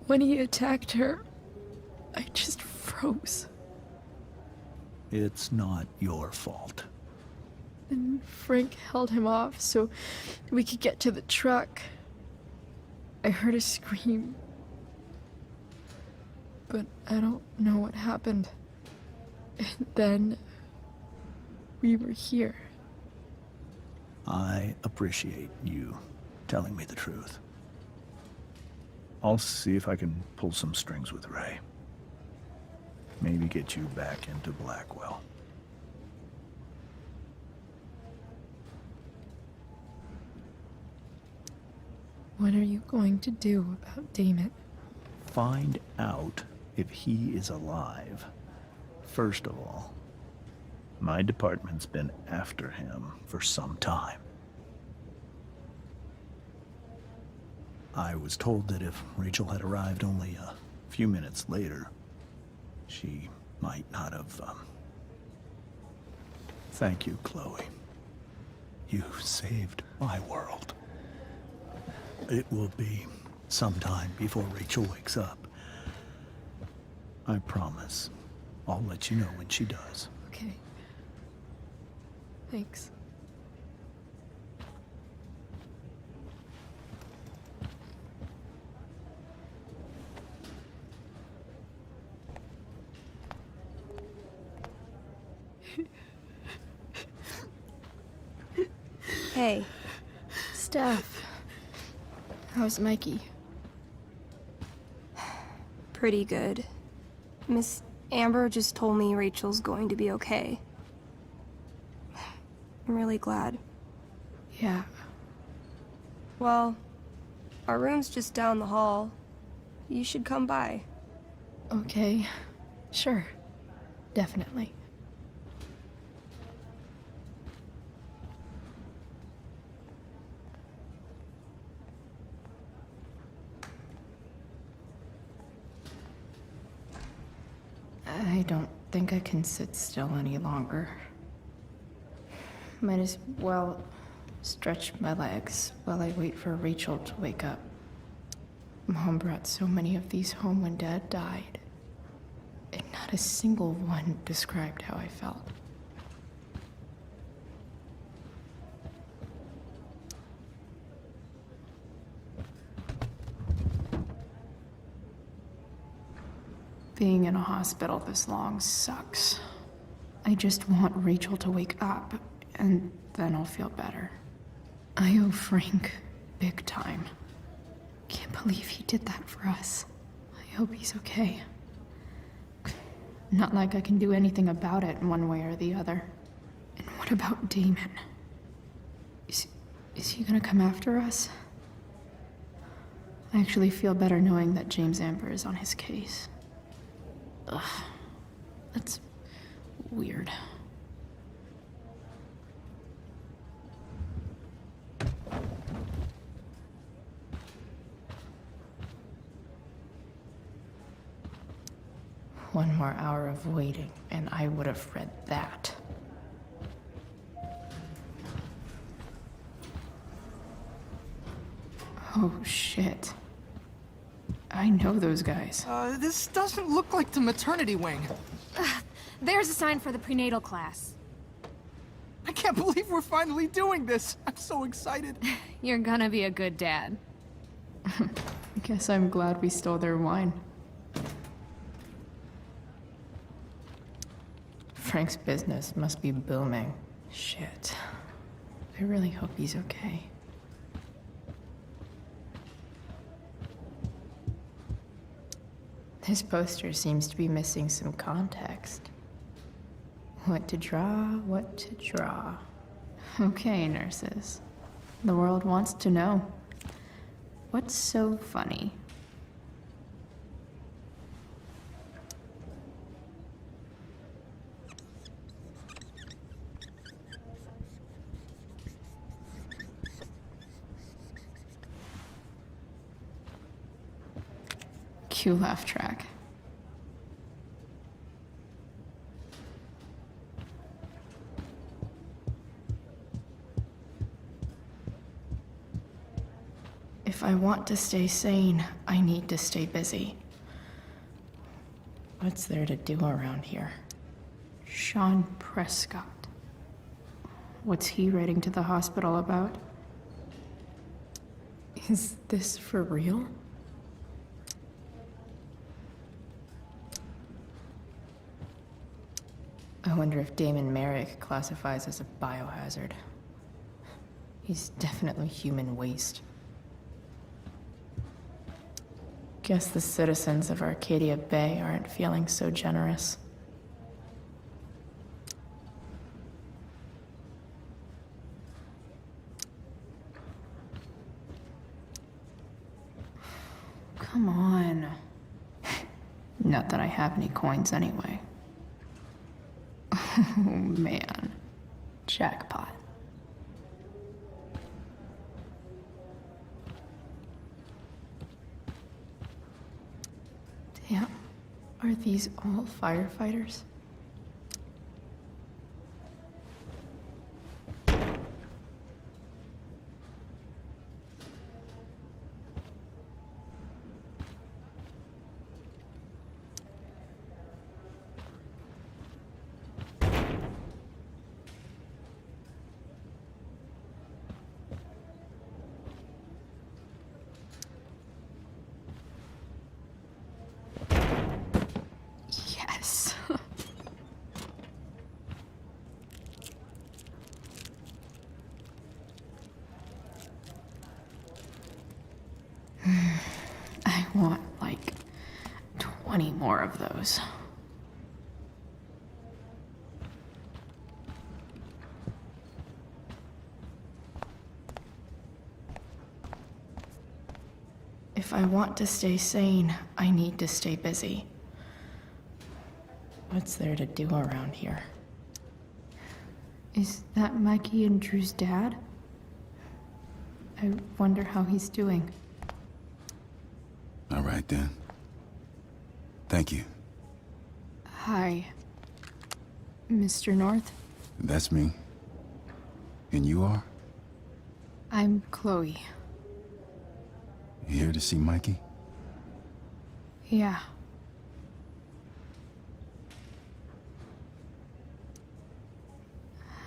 when he attacked her, I just froze. It's not your fault. And Frank held him off so we could get to the truck. I heard a scream, but I don't know what happened. And then we were here. I appreciate you telling me the truth. I'll see if I can pull some strings with Ray. Maybe get you back into Blackwell. What are you going to do about Damon? Find out if he is alive. First of all, my department's been after him for some time. I was told that if Rachel had arrived only a few minutes later, she might not have, Thank you, Chloe. You saved my world. It will be some time before Rachel wakes up. I promise. I'll let you know when she does. Okay. Thanks. Hey. Steph. How's Mikey? Pretty good. Miss Amber just told me Rachel's going to be okay. I'm really glad. Yeah. Well, our room's just down the hall. You should come by. Okay. Sure. Definitely. I don't think I can sit still any longer. Might as well stretch my legs while I wait for Rachel to wake up. Mom brought so many of these home when Dad died, and not a single one described how I felt. Being in a hospital this long sucks. I just want Rachel to wake up, and then I'll feel better. I owe Frank big time. Can't believe he did that for us. I hope he's okay. Not like I can do anything about it one way or the other. And what about Damon? Is he gonna come after us? I actually feel better knowing that James Amber is on his case. Ugh, that's weird. One more hour of waiting, and I would have read that. Oh, shit. I know those guys. This doesn't look like the maternity wing. There's a sign for the prenatal class. I can't believe we're finally doing this. I'm so excited. You're gonna be a good dad. Guess I'm glad we stole their wine. Frank's business must be booming. Shit. I really hope he's okay. This poster seems to be missing some context. What to draw, what to draw. Okay, nurses. The world wants to know. What's so funny? Cue laugh track. If I want to stay sane, I need to stay busy. What's there to do around here? Sean Prescott. What's he writing to the hospital about? Is this for real? I wonder if Damon Merrick classifies as a biohazard. He's definitely human waste. Guess the citizens of Arcadia Bay aren't feeling so generous. Come on. Not that I have any coins anyway. Oh man. Jackpot. Damn. Are these all firefighters? Yes. I want like 20 more of those. If I want to stay sane, I need to stay busy. What's there to do around here? Is that Mikey and Drew's dad? I wonder how he's doing. All right, then. Thank you. Hi, Mr. North. That's me. And you are? I'm Chloe. You here to see Mikey? Yeah.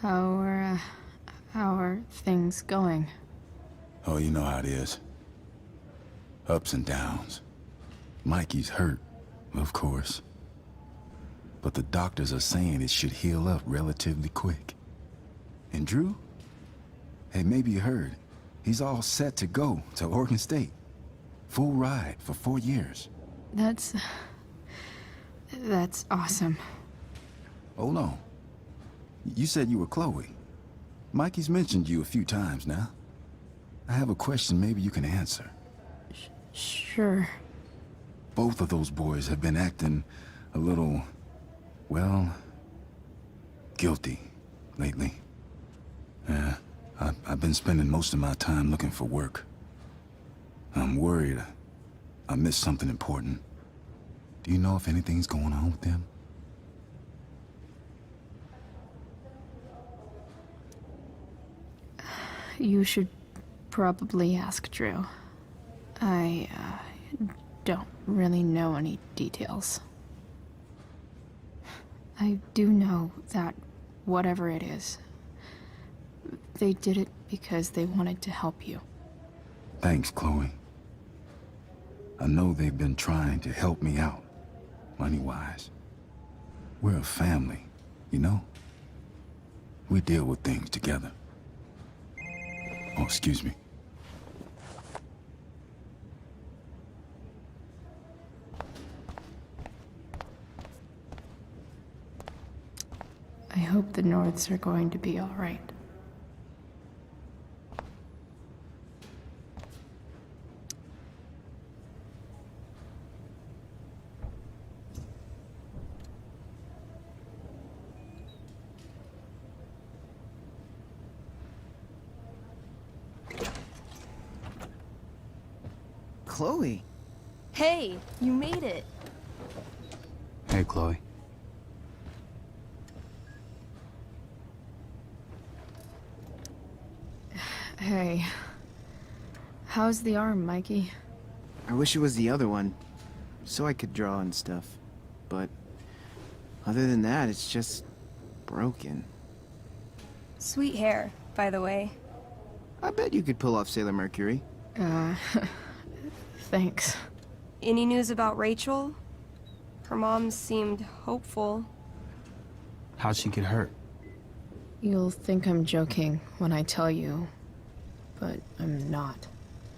How are things going? Oh, you know how it is. Ups and downs. Mikey's hurt, of course. But the doctors are saying it should heal up relatively quick. And Drew? Hey, maybe you heard. He's all set to go to Oregon State. Full ride for 4 years. That's awesome. Hold on. You said you were Chloe. Mikey's mentioned you a few times now. I have a question maybe you can answer. Sure. Both of those boys have been acting a little, well, guilty lately. Yeah, I've been spending most of my time looking for work. I'm worried I missed something important. Do you know if anything's going on with them? You should probably ask Drew. I don't really know any details. I do know that whatever it is, they did it because they wanted to help you. Thanks, Chloe. I know they've been trying to help me out, money-wise. We're a family, you know? We deal with things together. Oh, excuse me. I hope the Norths are going to be all right. Chloe. Hey, you made it. Hey, Chloe. Hey. How's the arm, Mikey? I wish it was the other one, so I could draw and stuff. But other than that, it's just broken. Sweet hair, by the way. I bet you could pull off Sailor Mercury. Thanks. Any news about Rachel? Her mom seemed hopeful. How'd she get hurt? You'll think I'm joking when I tell you, but I'm not.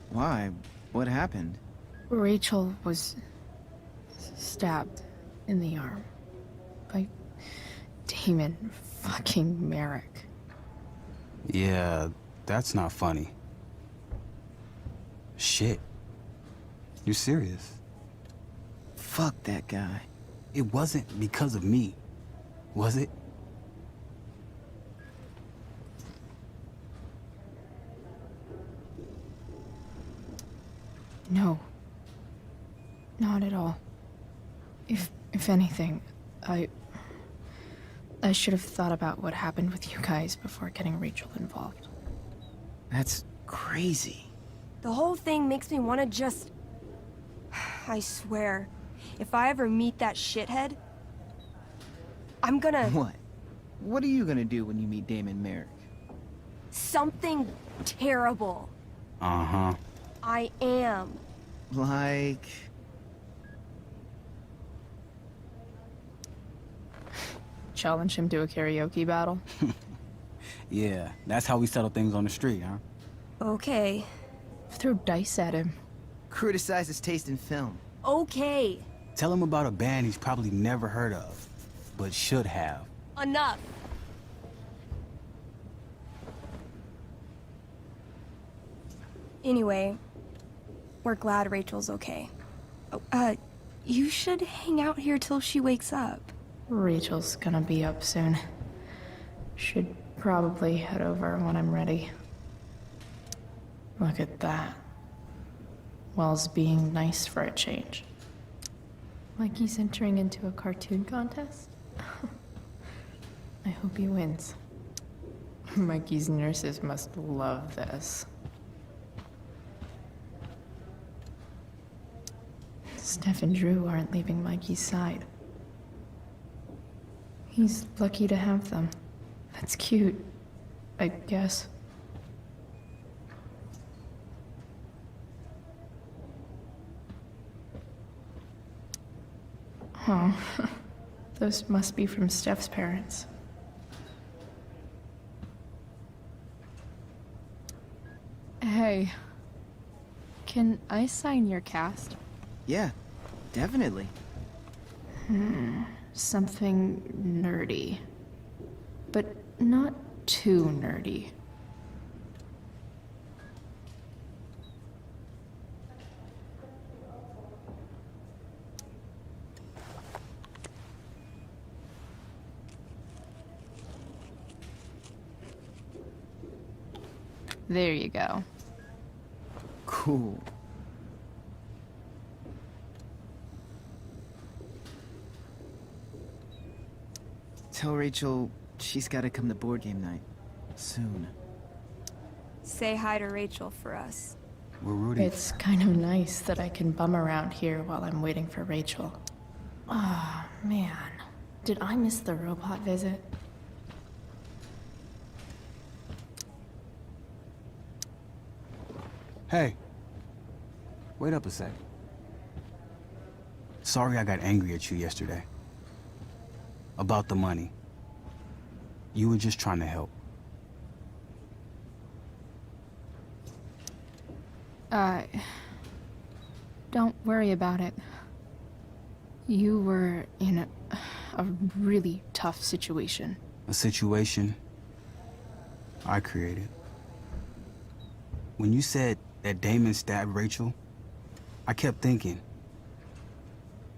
Why? What happened? Rachel was stabbed in the arm by Damon fucking Merrick. Yeah, that's not funny. Shit. You're serious? Fuck that guy. It wasn't because of me, was it? No. Not at all. If anything, I should have thought about what happened with you guys before getting Rachel involved. That's crazy. The whole thing makes me want to just... I swear, if I ever meet that shithead, I'm gonna... What? What are you gonna do when you meet Damon Merrick? Something terrible. Uh-huh. I am. Like... Challenge him to a karaoke battle? Yeah, that's how we settle things on the street, huh? Okay. Throw dice at him. Criticize his taste in film. Okay. Tell him about a band he's probably never heard of, but should have. Enough. Anyway, we're glad Rachel's okay. Oh, you should hang out here till she wakes up. Rachel's gonna be up soon. Should probably head over when I'm ready. Look at that. Wells being nice for a change. Like he's entering into a cartoon contest? I hope he wins. Mikey's nurses must love this. Steph and Drew aren't leaving Mikey's side. He's lucky to have them. That's cute, I guess. Oh, those must be from Steph's parents. Hey, can I sign your cast? Yeah, definitely. Something nerdy. But not too nerdy. There you go. Cool. Tell Rachel she's gotta come to board game night. Soon. Say hi to Rachel for us. We're rooting. It's kind of nice that I can bum around here while I'm waiting for Rachel. Ah, man. Did I miss the robot visit? Hey. Wait up a sec. Sorry I got angry at you yesterday. About the money. You were just trying to help. Don't worry about it. You were in a really tough situation. A situation I created. When you said that Damon stabbed Rachel, I kept thinking,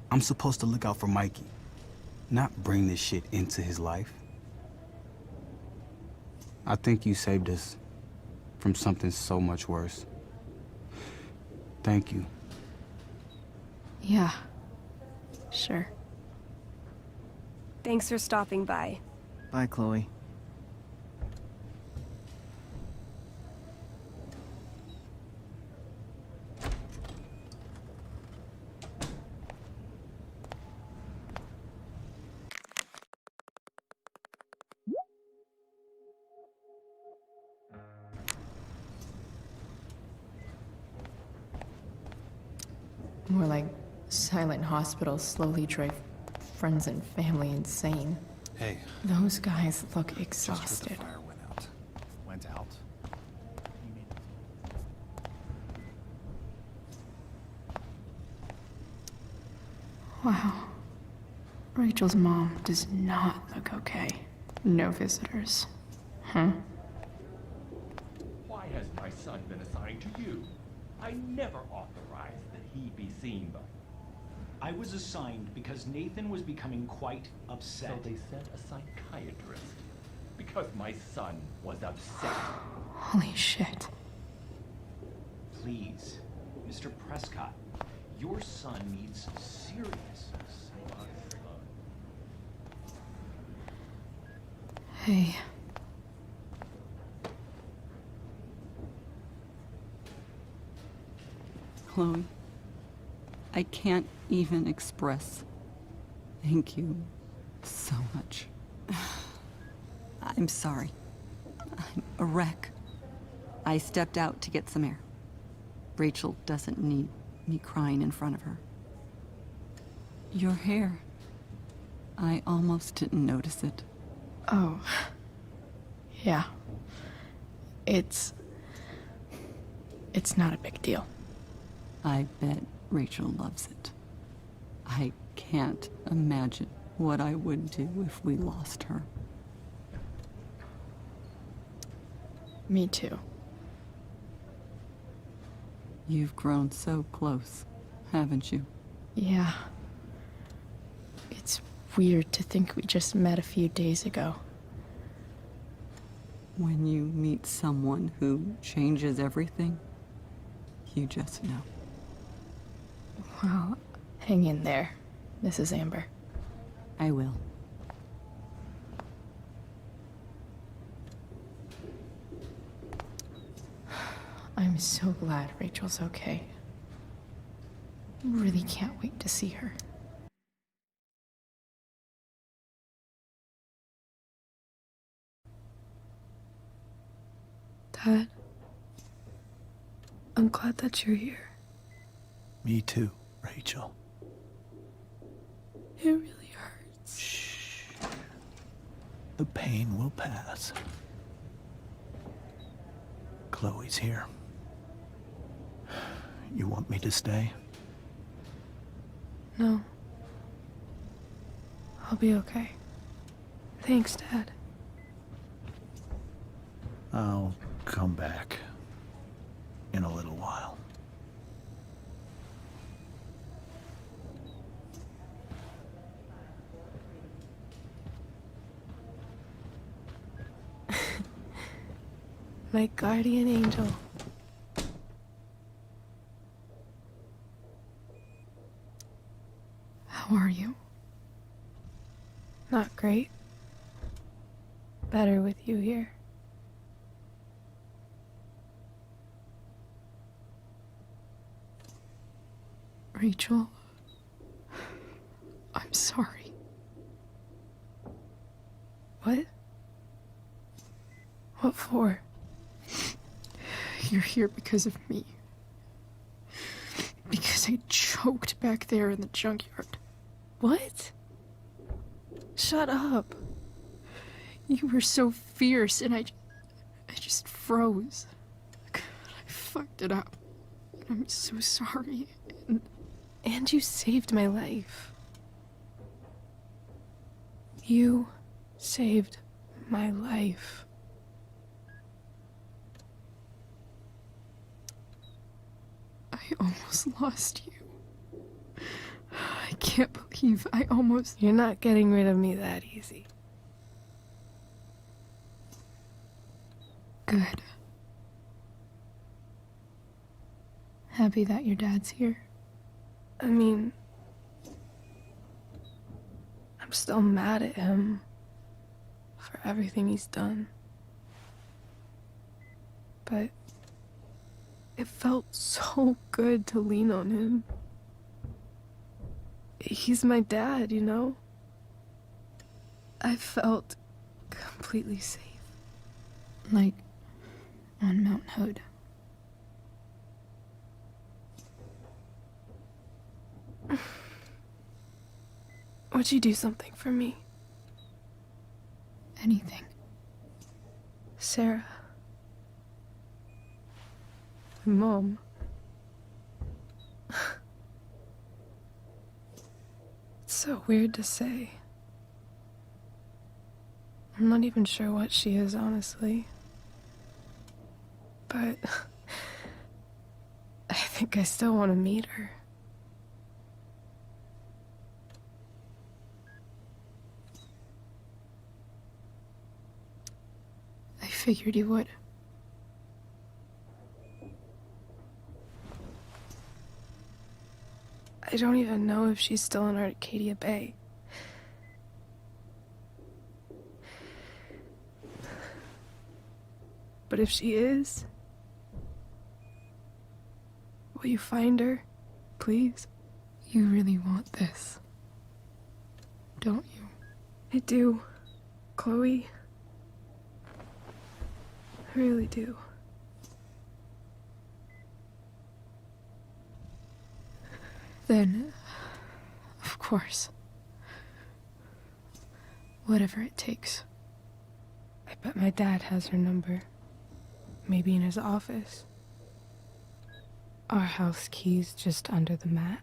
I'm supposed to look out for Mikey, not bring this shit into his life. I think you saved us from something so much worse. Thank you. Yeah, sure. Thanks for stopping by. Bye, Chloe. More like silent hospitals slowly drive friends and family insane. Hey. Those guys look Just exhausted. where the fire went out. Went out. Wow. Rachel's mom does not look okay. No visitors. Huh? Why has my son been assigned to you? I never authorized that he be seen by. I was assigned because Nathan was becoming quite upset. So they sent a psychiatrist. Because my son was upset. Holy shit. Please, Mr. Prescott, your son needs serious. Hey. Chloe, I can't even express thank you so much. I'm sorry. I'm a wreck. I stepped out to get some air. Rachel doesn't need me crying in front of her. Your hair. I almost didn't notice it. Oh. Yeah. It's not a big deal. I bet Rachel loves it. I can't imagine what I would do if we lost her. Me too. You've grown so close, haven't you? Yeah. It's weird to think we just met a few days ago. When you meet someone who changes everything, you just know. Well, hang in there, Mrs. Amber. I will. I'm so glad Rachel's okay. Really can't wait to see her. Dad, I'm glad that you're here. Me too, Rachel. It really hurts. Shh. The pain will pass. Chloe's here. You want me to stay? No. I'll be okay. Thanks, Dad. I'll come back in a little while. My guardian angel. How are you? Not great. Better with you here. Rachel, I'm sorry. What? What for? You're here because of me. Because I choked back there in the junkyard. What? Shut up. You were so fierce and I just froze. I fucked it up. I'm so sorry. And you saved my life. You saved my life. I almost lost you. I can't believe I almost... You're not getting rid of me that easy. Good. Happy that your dad's here? I mean, I'm still mad at him for everything he's done. But it felt so good to lean on him. He's my dad, you know? I felt completely safe. Like on Mount Hood. Would you do something for me? Anything. Sarah. My mom. It's so weird to say. I'm not even sure what she is, honestly. But I think I still want to meet her. I figured you would. I don't even know if she's still in Arcadia Bay. But if she is, will you find her, please? You really want this, don't you? I do, Chloe. I really do. Then, of course. Whatever it takes. I bet my dad has her number. Maybe in his office. Our house key's just under the mat.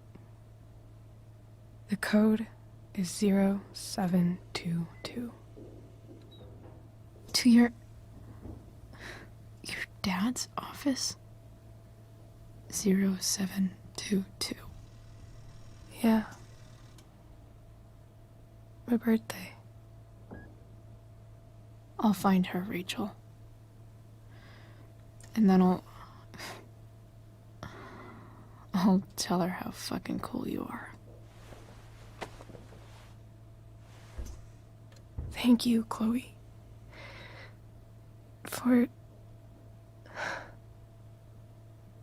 The code is 0722. To your dad's office? 0722. Yeah. My birthday. I'll find her, Rachel. And then I'll tell her how fucking cool you are. Thank you, Chloe. For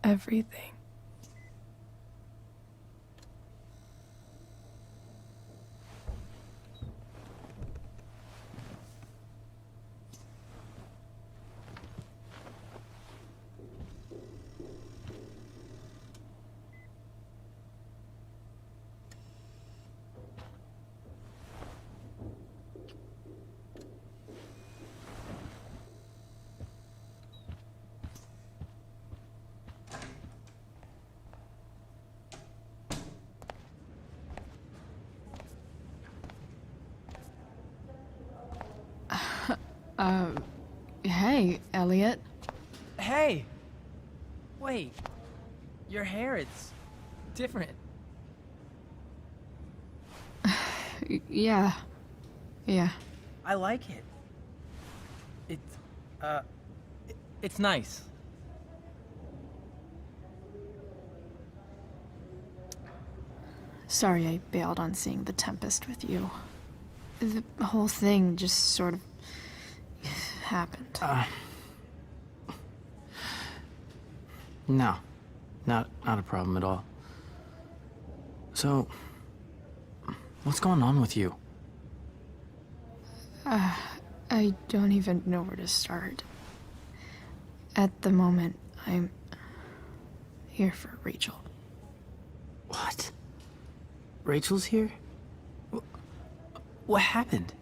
everything. Hey, Elliot. Hey! Wait. Your hair, it's different. Yeah. I like it. It's nice. Sorry I bailed on seeing The Tempest with you. The whole thing just sort of happened. No. Not a problem at all. So, what's going on with you? I don't even know where to start. At the moment, I'm here for Rachel. What? Rachel's here? What happened?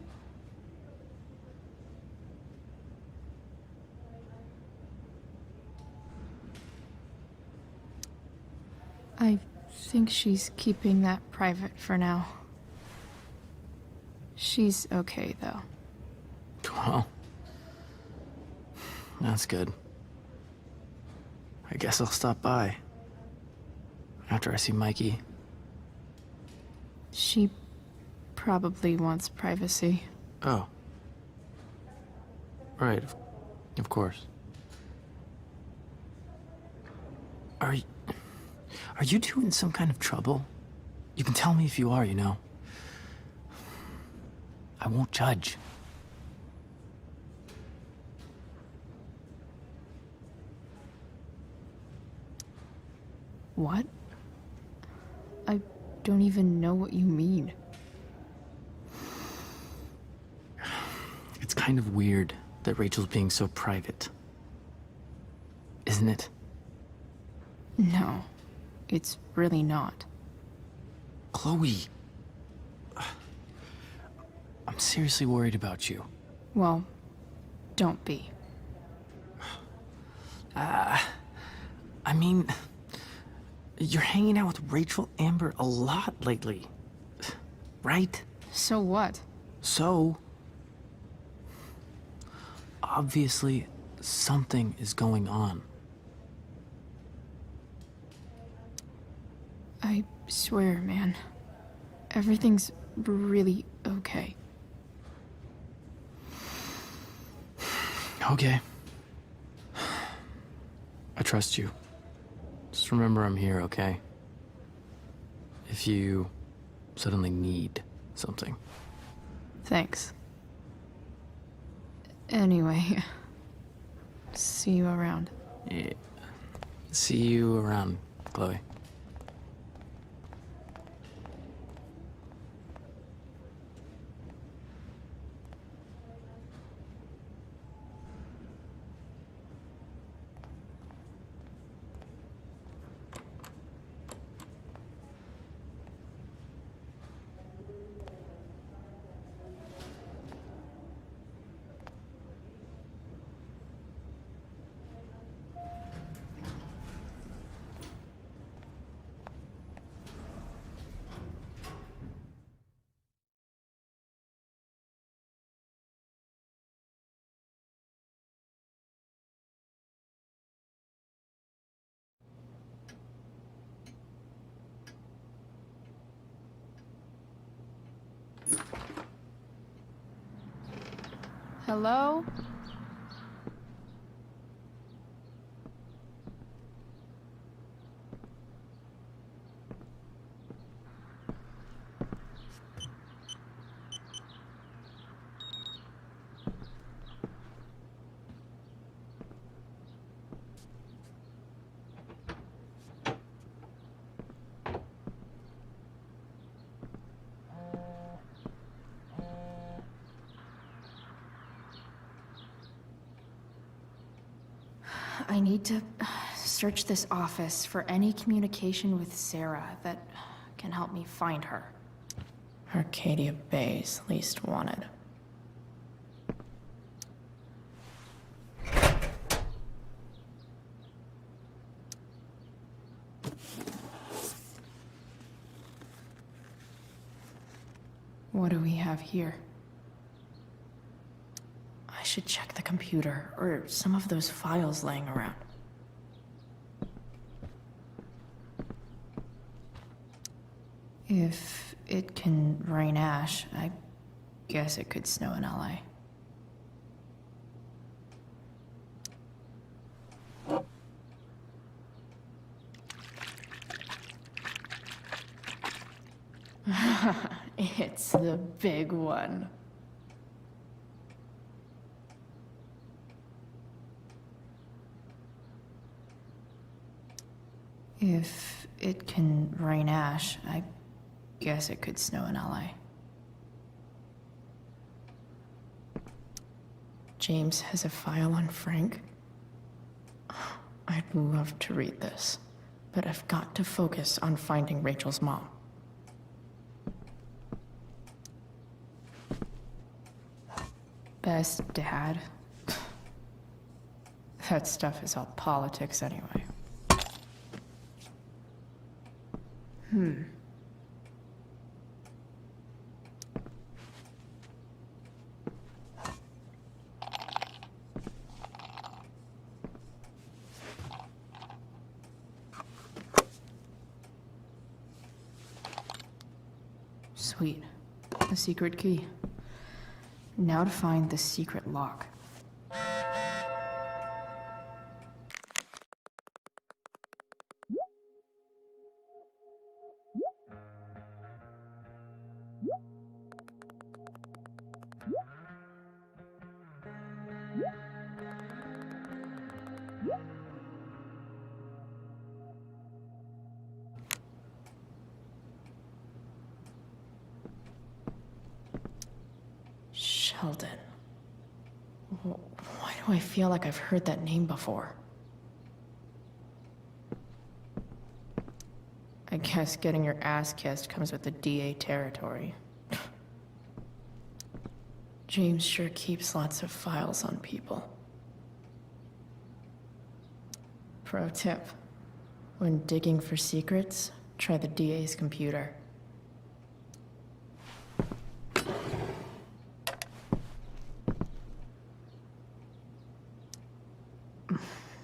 I think she's keeping that private for now. She's okay, though. Well, that's good. I guess I'll stop by after I see Mikey. She probably wants privacy. Oh. Right, of course. Are you two in some kind of trouble? You can tell me if you are, you know. I won't judge. What? I don't even know what you mean. It's kind of weird that Rachel's being so private. Isn't it? No, it's really not. Chloe. I'm seriously worried about you. Well, don't be. I mean, you're hanging out with Rachel Amber a lot lately, right? So what? So, obviously, something is going on. I swear, man. Everything's really okay. Okay. I trust you. Just remember I'm here, okay? If you suddenly need something. Thanks. Anyway, see you around. Yeah. See you around, Chloe. Hello? I need to search this office for any communication with Sarah that can help me find her. Arcadia Bay's least wanted. What do we have here? I should check the computer, or some of those files laying around. If it can rain ash, I guess it could snow in LA. It's the big one. If it can rain ash, I guess it could snow in LA. James has a file on Frank. I'd love to read this, but I've got to focus on finding Rachel's mom. Best dad? That stuff is all politics anyway. Sweet. The secret key. Now to find the secret lock. Sheldon. Why do I feel like I've heard that name before? I guess getting your ass kissed comes with the DA territory. James sure keeps lots of files on people. Pro tip: when digging for secrets, try the DA's computer.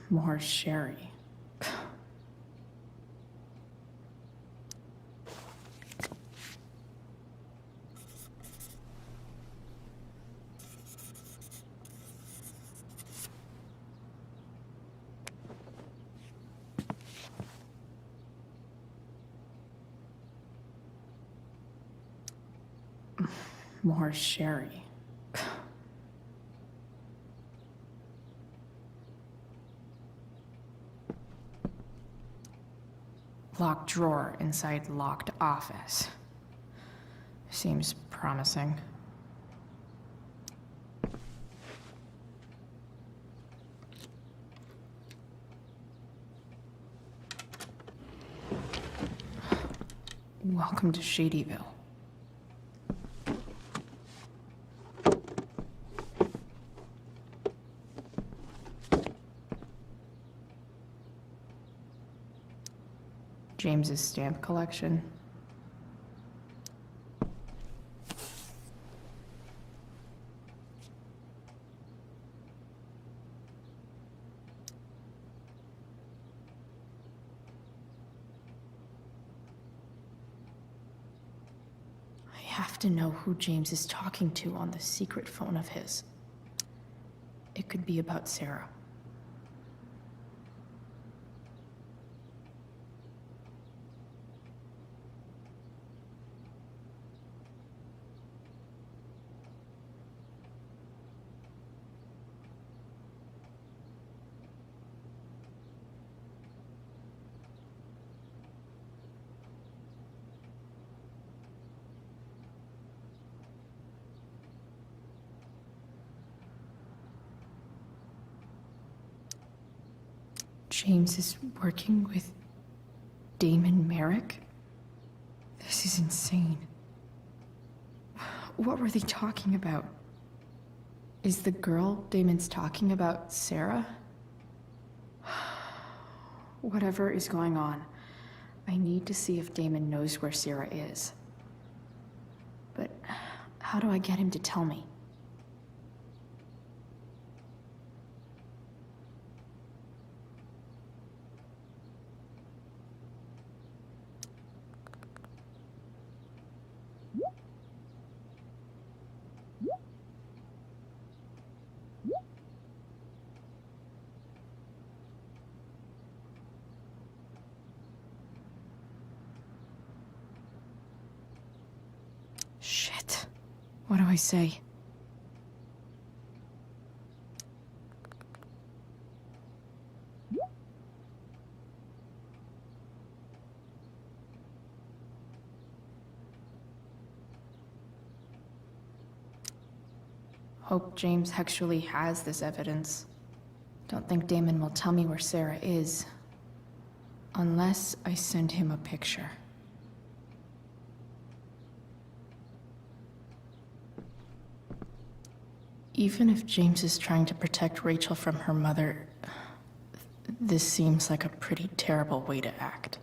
More sherry. More sherry. Locked drawer inside locked office. Seems promising. Welcome to Shadyville. James's stamp collection. I have to know who James is talking to on the secret phone of his. it could be about Sarah. James is working with Damon Merrick? This is insane. What were they talking about? Is the girl Damon's talking about Sarah? Whatever is going on, I need to see if Damon knows where Sarah is. But how do I get him to tell me? Shit. What do I say? Hope James actually has this evidence. Don't think Damon will tell me where Sarah is. Unless I send him a picture. Even if James is trying to protect Rachel from her mother, this seems like a pretty terrible way to act.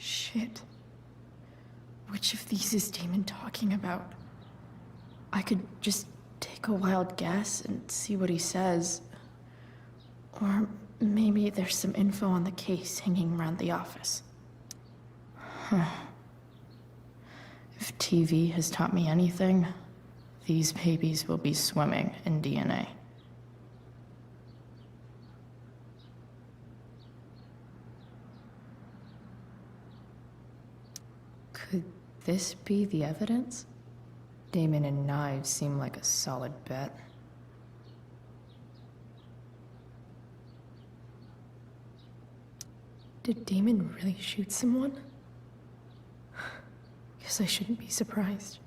Shit. Which of these is Damon talking about? I could just take a wild guess and see what he says. Or maybe there's some info on the case hanging around the office. Huh. If TV has taught me anything, these babies will be swimming in DNA. Could this be the evidence? Damon and knives seem like a solid bet. Did Damon really shoot someone? Guess I shouldn't be surprised.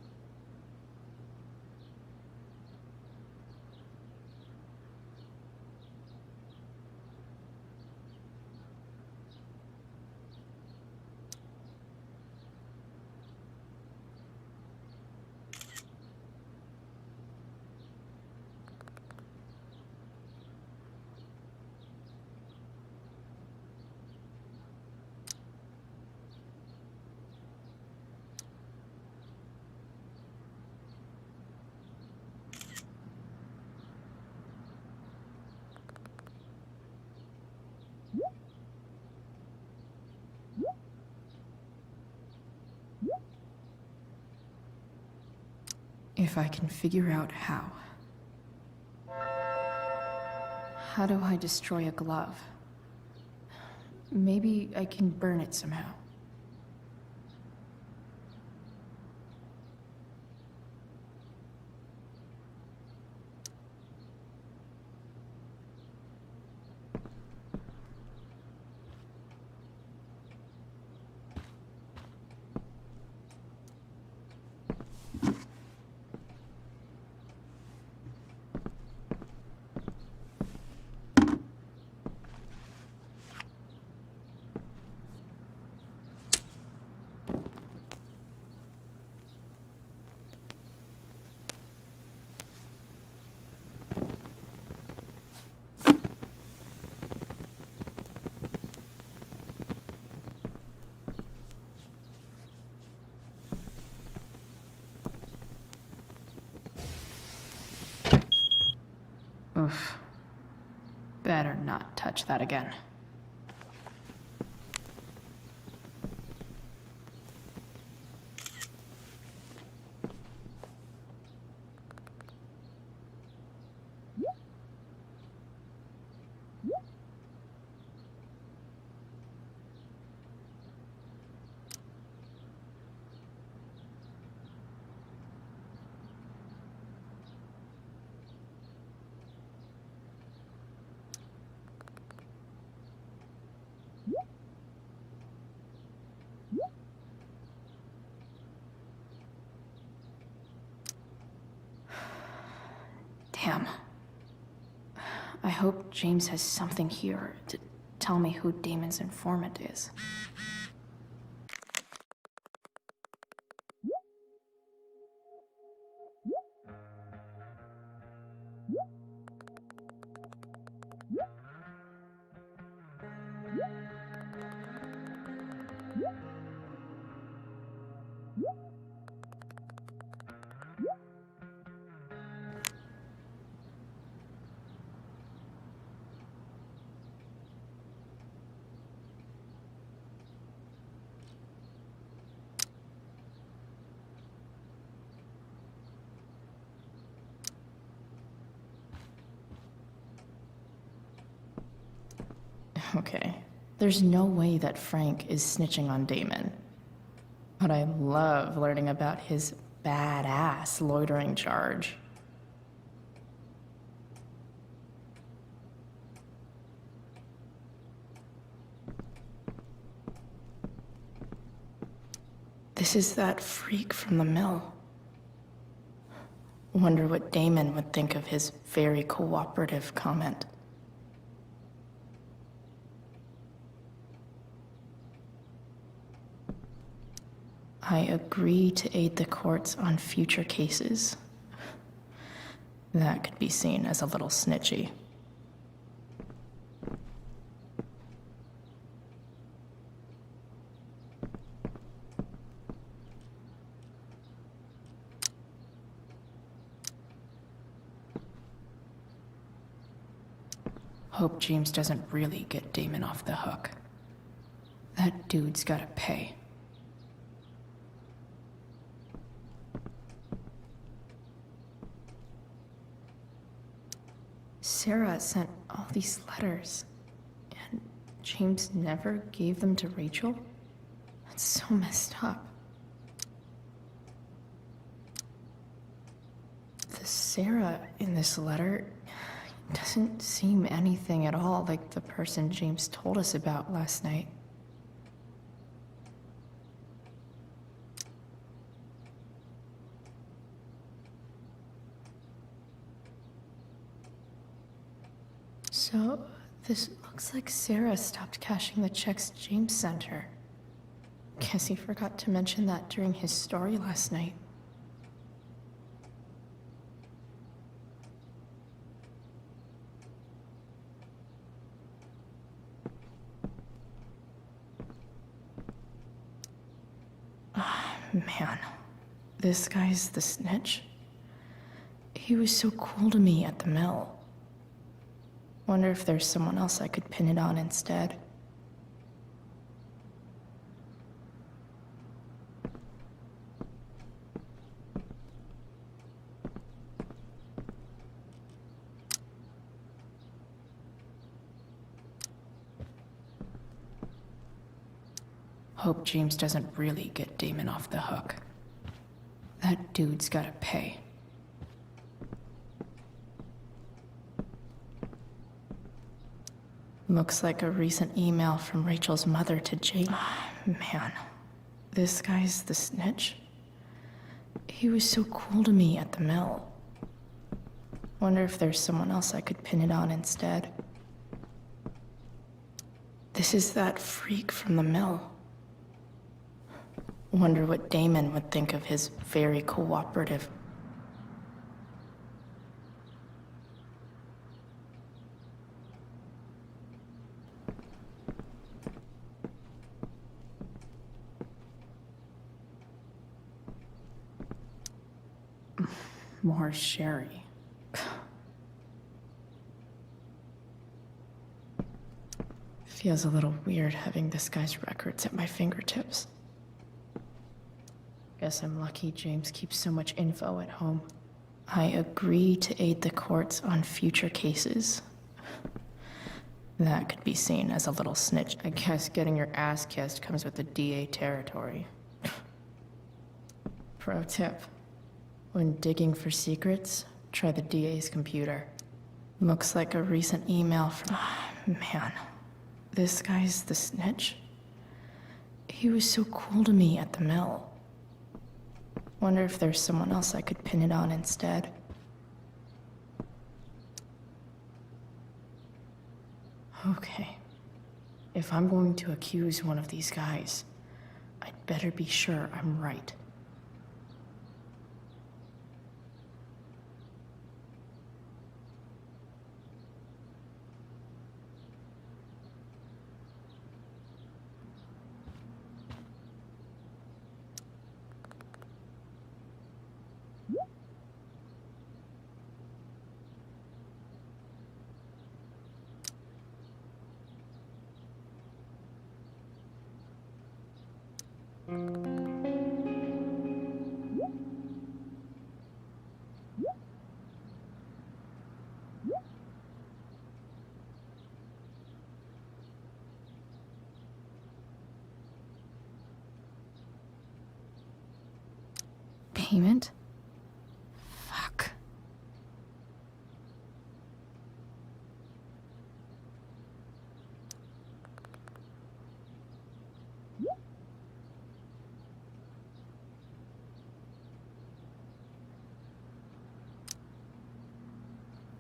If I can figure out how. How do I destroy a glove? Maybe I can burn it somehow. Oof. Better not touch that again. Damn. I hope James has something here to tell me who Damon's informant is. Okay, there's no way that Frank is snitching on Damon. But I love learning about his badass loitering charge. This is that freak from the mill. Wonder what Damon would think of his very cooperative comment. I agree to aid the courts on future cases. That could be seen as a little snitchy. Hope James doesn't really get Damon off the hook. That dude's gotta pay. Sarah sent all these letters, and James never gave them to Rachel? That's so messed up. The Sarah in this letter doesn't seem anything at all like the person James told us about last night. So, this looks like Sarah stopped cashing the checks James sent her. Guess he forgot to mention that during his story last night. Ah, man. This guy's the snitch? He was so cool to me at the mill. Wonder if there's someone else I could pin it on instead. Hope James doesn't really get Damon off the hook. That dude's gotta pay. Looks like a recent email from Rachel's mother to Jake. Oh, man. This guy's the snitch? He was so cool to me at the mill. Wonder if there's someone else I could pin it on instead. This is that freak from the mill. Wonder what Damon would think of his very cooperative. More sherry. Feels a little weird having this guy's records at my fingertips. Guess I'm lucky James keeps so much info at home. I agree to aid the courts on future cases. That could be seen as a little snitch. I guess getting your ass kissed comes with the DA territory. Pro tip. When digging for secrets, try the DA's computer. Looks like a recent email from... man. This guy's the snitch? He was so cool to me at the mill. Wonder if there's someone else I could pin it on instead. Okay. If I'm going to accuse one of these guys, I'd better be sure I'm right. Payment? Fuck.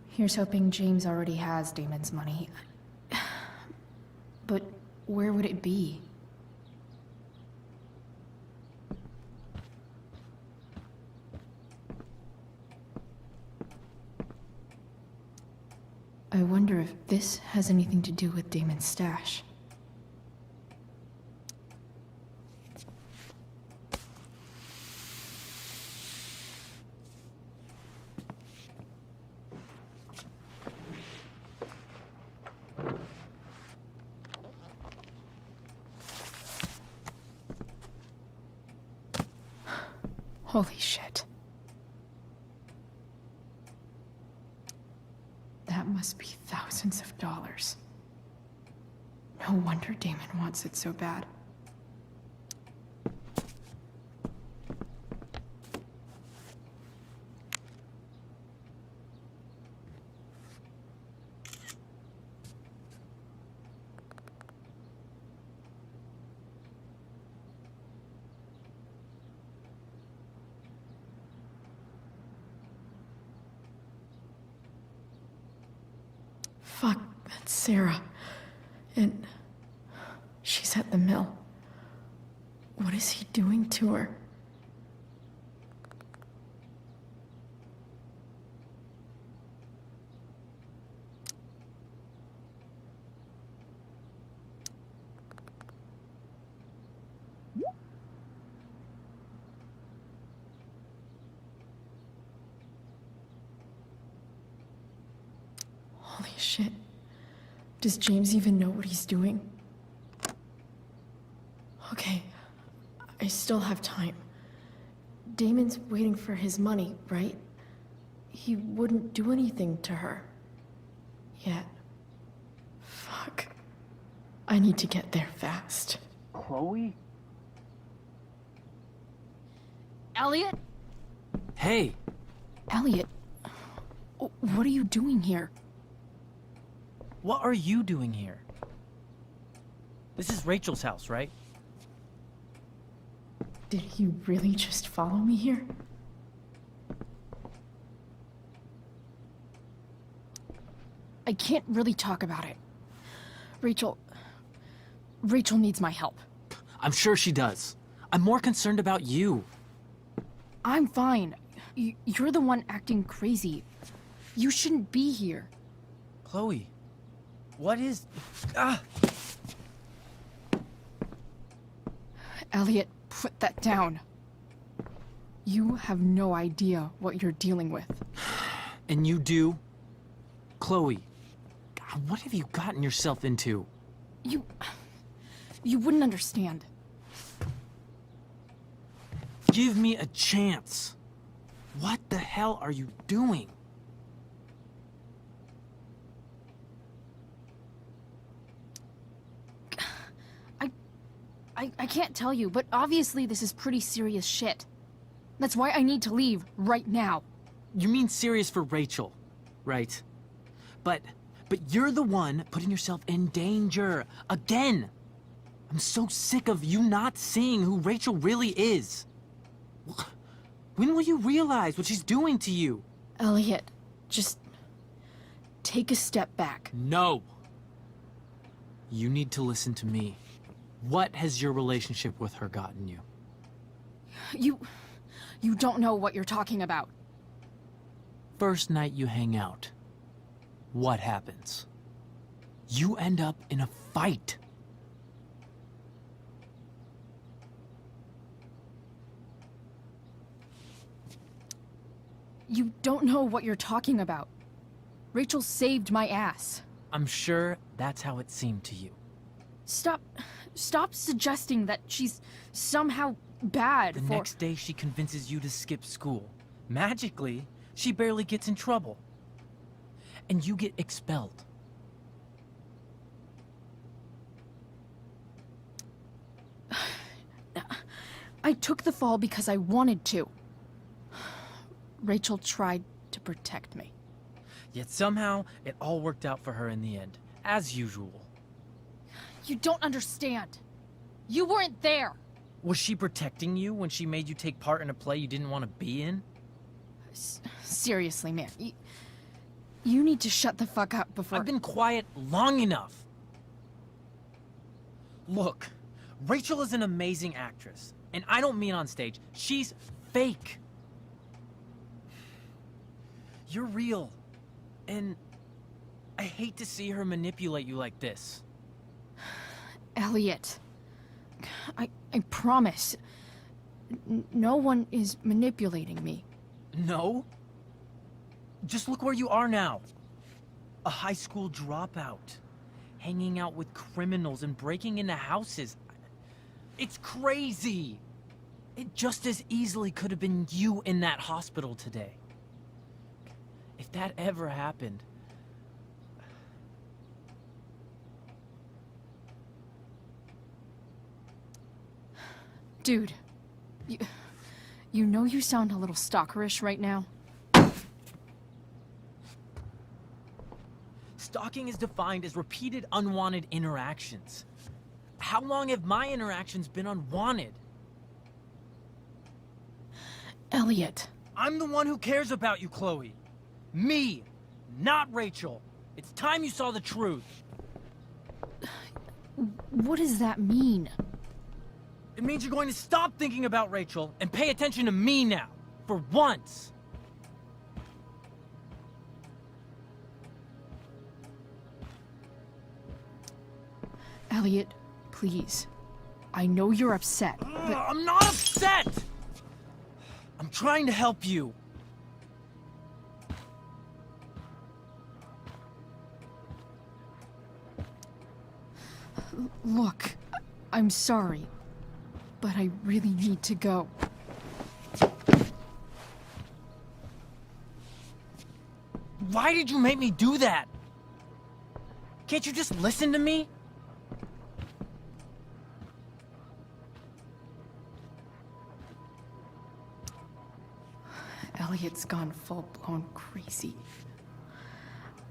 Here's hoping James already has Damon's money. But where would it be? I wonder if this has anything to do with Damon's stash. Holy shit. That must be thousands of dollars. No wonder Damon wants it so bad. Fuck, that's Sarah. And she's at the mill. What is he doing to her? Holy shit. Does James even know what he's doing? Okay, I still have time. Damon's waiting for his money, right? He wouldn't do anything to her. Yet. Fuck. I need to get there fast. Chloe? Elliot? Hey! Elliot, what are you doing here? What are you doing here? This is Rachel's house, right? Did he really just follow me here? I can't really talk about it. Rachel needs my help. I'm sure she does. I'm more concerned about you. I'm fine. You're the one acting crazy. You shouldn't be here. Chloe, what is... Ah! Elliot, put that down. You have no idea what you're dealing with. And you do? Chloe, God, what have you gotten yourself into? You wouldn't understand. Give me a chance. What the hell are you doing? I can't tell you, but obviously this is pretty serious shit. That's why I need to leave right now. You mean serious for Rachel, right? But you're the one putting yourself in danger. Again! I'm so sick of you not seeing who Rachel really is. When will you realize what she's doing to you? Elliot, just take a step back. No. You need to listen to me. What has your relationship with her gotten you? You don't know what you're talking about. First night you hang out, what happens? You end up in a fight. You don't know what you're talking about. Rachel saved my ass. I'm sure that's how it seemed to you. Stop suggesting that she's somehow bad The next day she convinces you to skip school. Magically, she barely gets in trouble. And you get expelled. I took the fall because I wanted to. Rachel tried to protect me. Yet somehow, it all worked out for her in the end, as usual. You don't understand. You weren't there. Was she protecting you when she made you take part in a play you didn't want to be in? Seriously, man. You need to shut the fuck up before... I've been quiet long enough. Look, Rachel is an amazing actress. And I don't mean on stage. She's fake. You're real. And I hate to see her manipulate you like this. Elliot, I promise, no one is manipulating me. No? Just look where you are now. A high school dropout. Hanging out with criminals and breaking into houses. It's crazy! It just as easily could have been you in that hospital today. If that ever happened... Dude, you know you sound a little stalkerish right now? Stalking is defined as repeated unwanted interactions. How long have my interactions been unwanted? Elliot. I'm the one who cares about you, Chloe. Me, not Rachel. It's time you saw the truth. What does that mean? It means you're going to stop thinking about Rachel and pay attention to me now, for once. Elliot, please. I know you're upset, but... I'm not upset! I'm trying to help you. Look, I'm sorry, but I really need to go. Why did you make me do that? Can't you just listen to me? Elliot's gone full-blown crazy.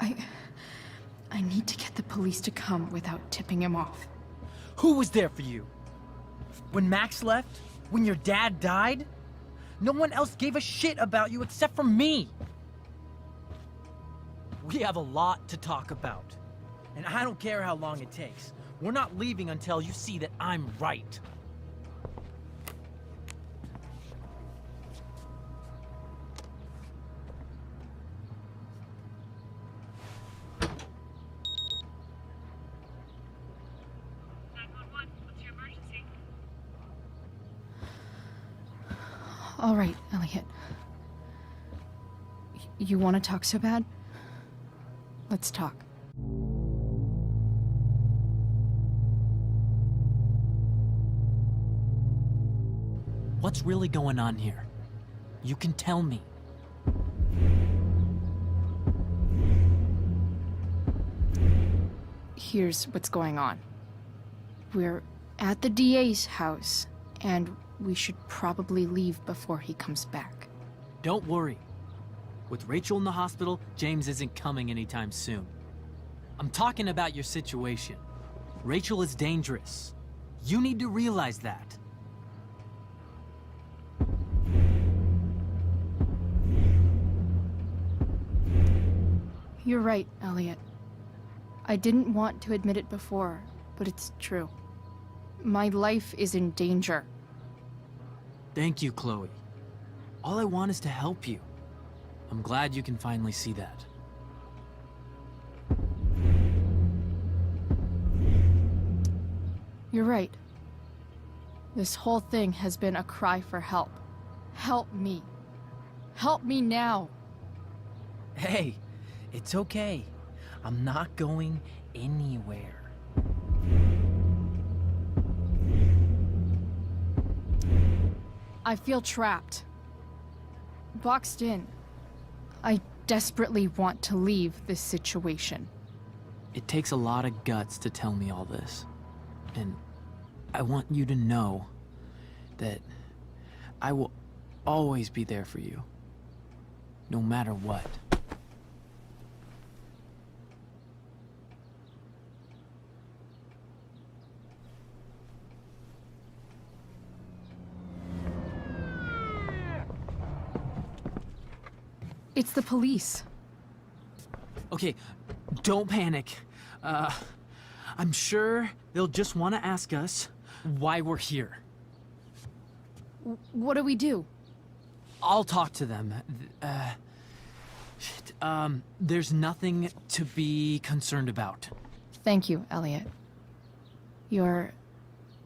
I need to get the police to come without tipping him off. Who was there for you? When Max left? When your dad died? No one else gave a shit about you except for me. We have a lot to talk about. And I don't care how long it takes. We're not leaving until you see that I'm right. All right, Elliot. You want to talk so bad? Let's talk. What's really going on here? You can tell me. Here's what's going on. We're at the DA's house, and we should probably leave before he comes back. Don't worry. With Rachel in the hospital, James isn't coming anytime soon. I'm talking about your situation. Rachel is dangerous. You need to realize that. You're right, Elliot. I didn't want to admit it before, but it's true. My life is in danger. Thank you, Chloe. All I want is to help you. I'm glad you can finally see that. You're right. This whole thing has been a cry for help. Help me. Help me now. Hey, it's okay. I'm not going anywhere. I feel trapped. Boxed in. I desperately want to leave this situation. It takes a lot of guts to tell me all this. And I want you to know that I will always be there for you. No matter what. It's the police. Okay, don't panic. I'm sure they'll just want to ask us why we're here. What do we do? I'll talk to them. There's nothing to be concerned about. Thank you, Elliot. You're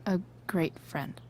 a great friend.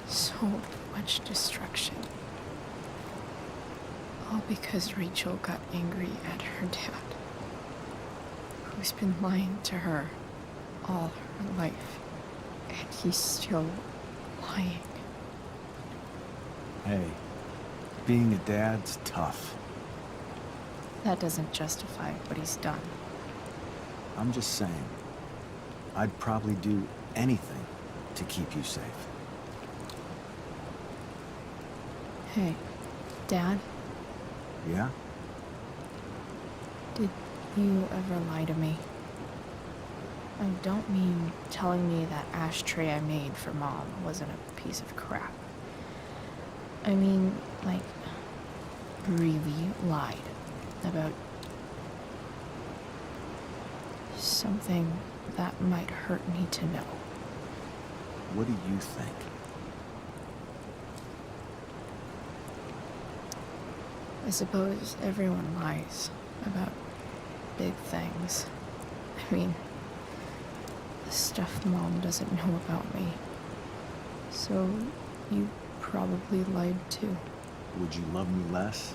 So much destruction. All because Rachel got angry at her dad, who's been lying to her all her life, and he's still lying. Hey, being a dad's tough. That doesn't justify what he's done. I'm just saying, I'd probably do anything to keep you safe. Hey, Dad, Yeah? did you ever lie to me? I don't mean telling me that ashtray I made for Mom wasn't a piece of crap. I mean, like, really lied about something that might hurt me to know. What do you think? I suppose everyone lies about big things. I mean, the stuff Mom doesn't know about me. So, you probably lied too. Would you love me less?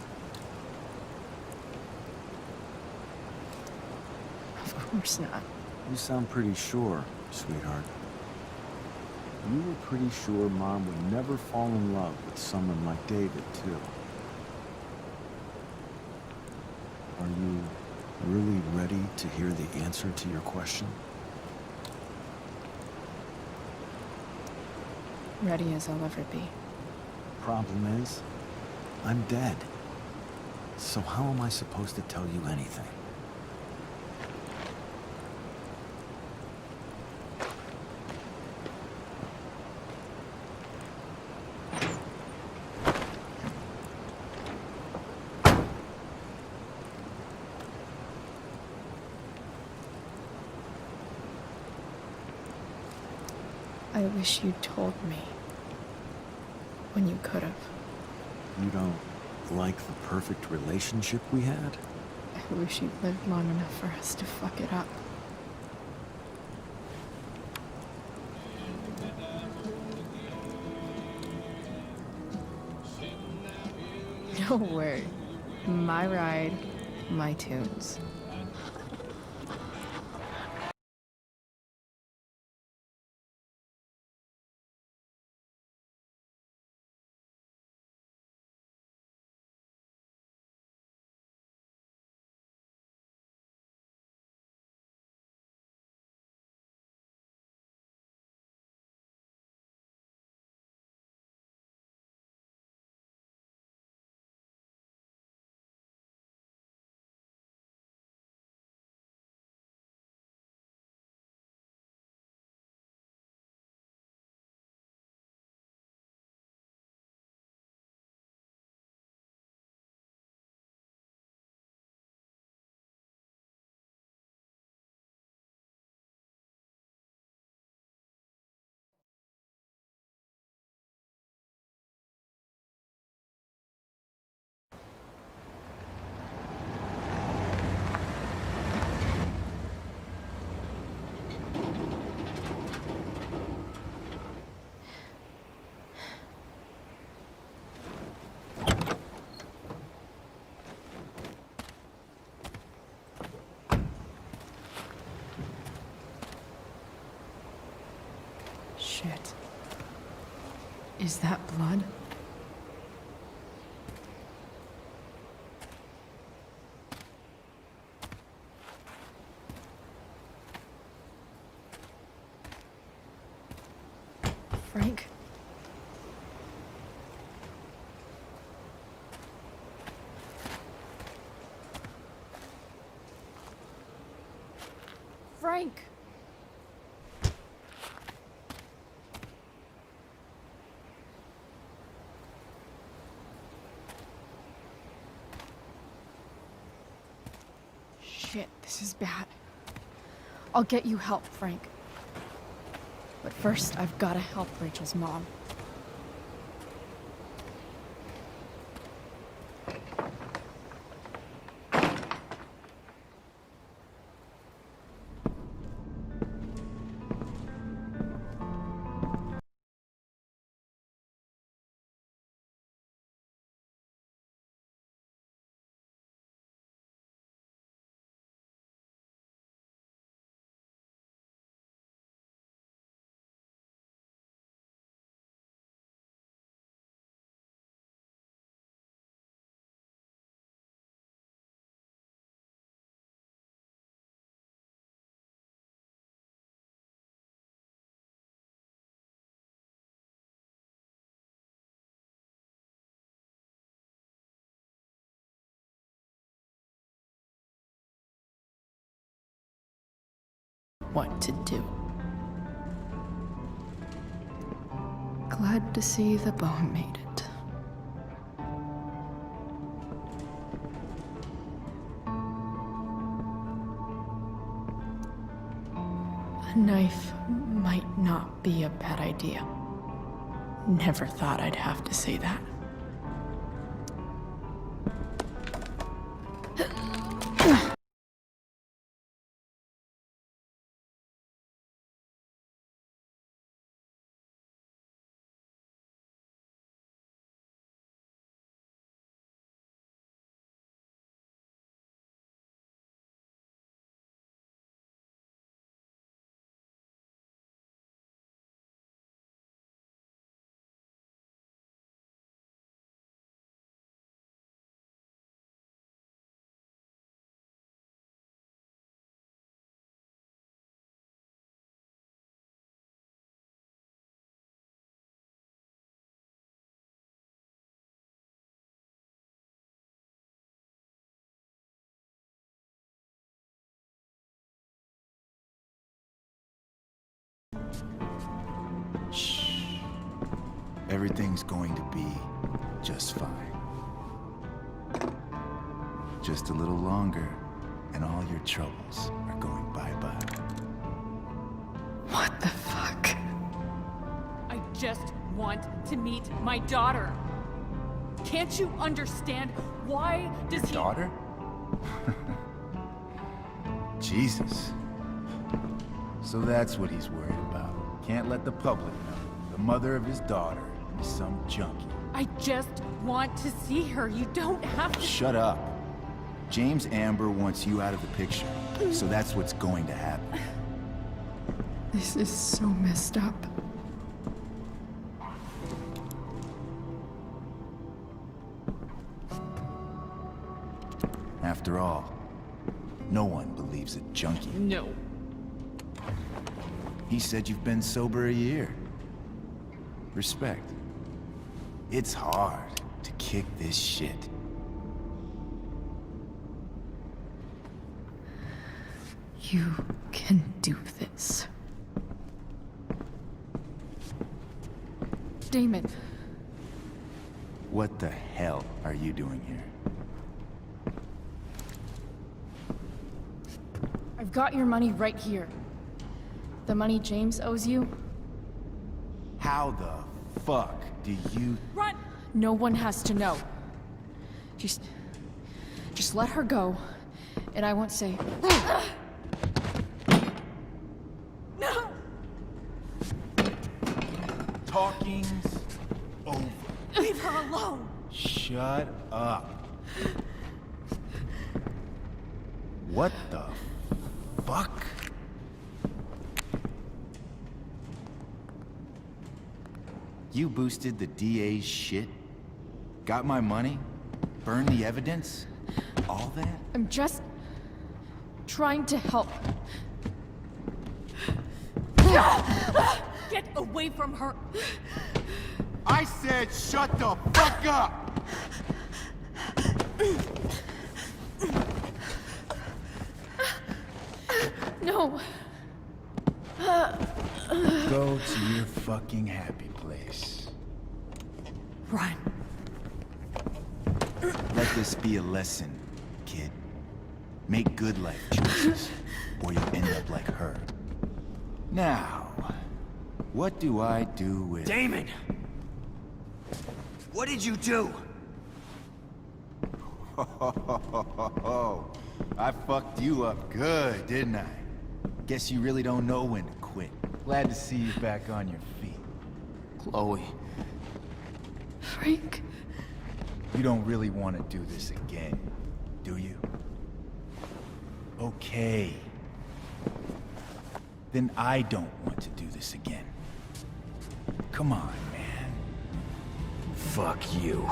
Of course not. You sound pretty sure. sweetheart. You were pretty sure Mom would never fall in love with someone like David, too. Are you really ready to hear the answer to your question? Ready as I'll ever be. Problem is, I'm dead. So how am I supposed to tell you anything? I wish you'd told me. When you could have. You don't like the perfect relationship we had? I wish you'd lived long enough for us to fuck it up. Don't worry. My ride, my tunes. Shit. Is that blood? Frank? Frank! Shit, this is bad. I'll get you help, Frank. But first, I've gotta help Rachel's mom. What to do. Glad to see the bone made it. A knife might not be a bad idea. Never thought I'd have to say that. Shh. Everything's going to be just fine. Just a little longer, and all your troubles are going bye-bye. What the fuck? I just want to meet my daughter. Can't you understand? Why does he... Daughter? Jesus. So that's what he's worried about. Can't let the public know. The mother of his daughter is some junkie. I just want to see her. You don't have to... Shut up. James Amber wants you out of the picture, so that's what's going to happen. This is so messed up. After all, no one believes a junkie. No. He said you've been sober a year. Respect. It's hard to kick this shit. You can do this. Damon. What the hell are you doing here? I've got your money right here. The money James owes you. How the fuck do you... Run! No one has to know. Just let her go, and I won't say... No! Talking's over. Leave her alone! Shut up. What the fuck? You boosted the DA's shit? Got my money? Burned the evidence? All that? I'm just... trying to help. Get away from her! I said shut the fuck up! No. Go to your fucking happy place. Run. Let this be a lesson, kid. Make good life choices, or you'll end up like her. Now, what do I do with... Damon! What did you do? I fucked you up good, didn't I? Guess you really don't know when to quit. Glad to see you back on your feet. Chloe. Frank. You don't really want to do this again, do you? Okay. Then I don't want to do this again. Come on, man. Fuck you.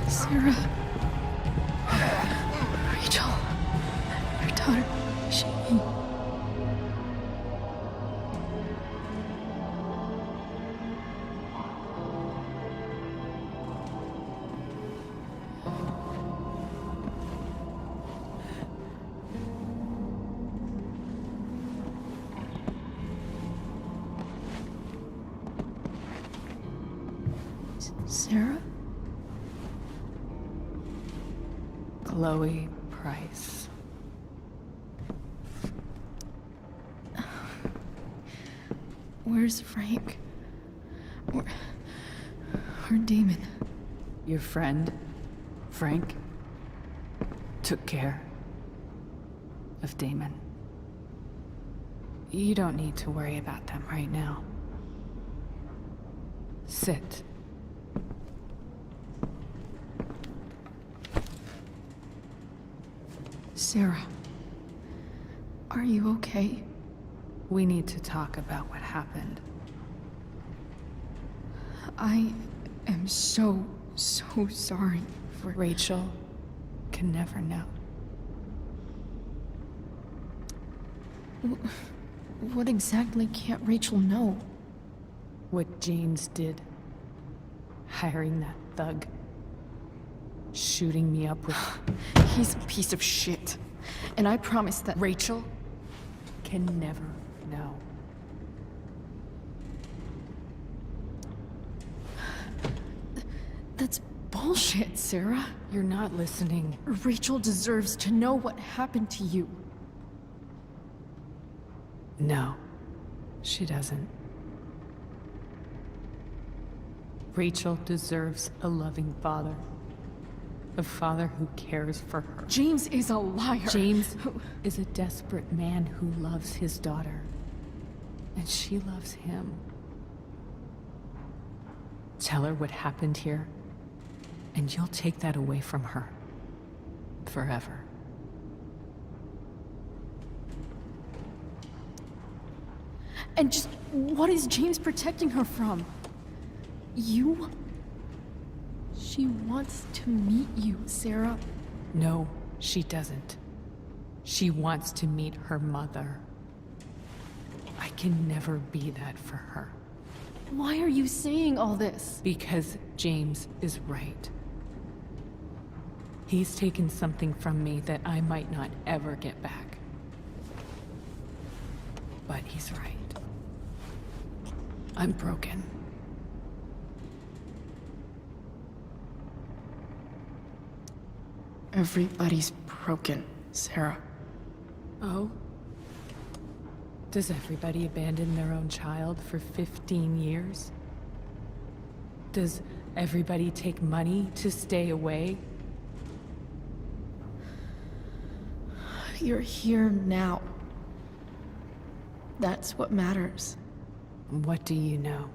Sarah. Rachel. Her daughter. She... Sarah? Chloe Price. Where's Frank? Or Damon? Your friend, Frank, took care of Damon. You don't need to worry about them right now. Sit. Sarah, are you okay? We need to talk about what happened. I am so sorry for... Rachel can never know. What exactly can't Rachel know? What James did. Hiring that thug. Shooting me up with... He's a piece of shit. And I promise that Rachel can never know. That's bullshit, Sarah. You're not listening. Rachel deserves to know what happened to you. No, she doesn't. Rachel deserves a loving father. A father who cares for her. James is a liar. James is a desperate man who loves his daughter. And she loves him. Tell her what happened here, and you'll take that away from her. Forever. And just what is James protecting her from? You? She wants to meet you, Sarah. No, she doesn't. She wants to meet her mother. I can never be that for her. Why are you saying all this? Because James is right. He's taken something from me that I might not ever get back. But he's right. I'm broken. Everybody's broken, Sarah. Oh? Does everybody abandon their own child for 15 years? Does everybody take money to stay away? You're here now. That's what matters. What do you know?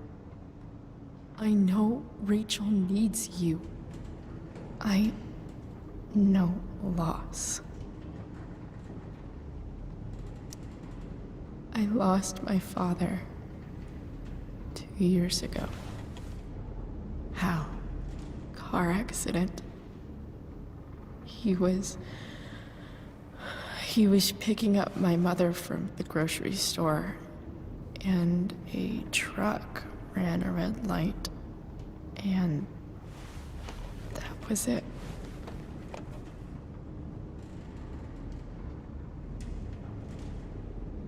I know Rachel needs you. I know loss. I lost my father 2 years ago. How? Car accident. He was picking up my mother from the grocery store, and a truck ran a red light, and that was it.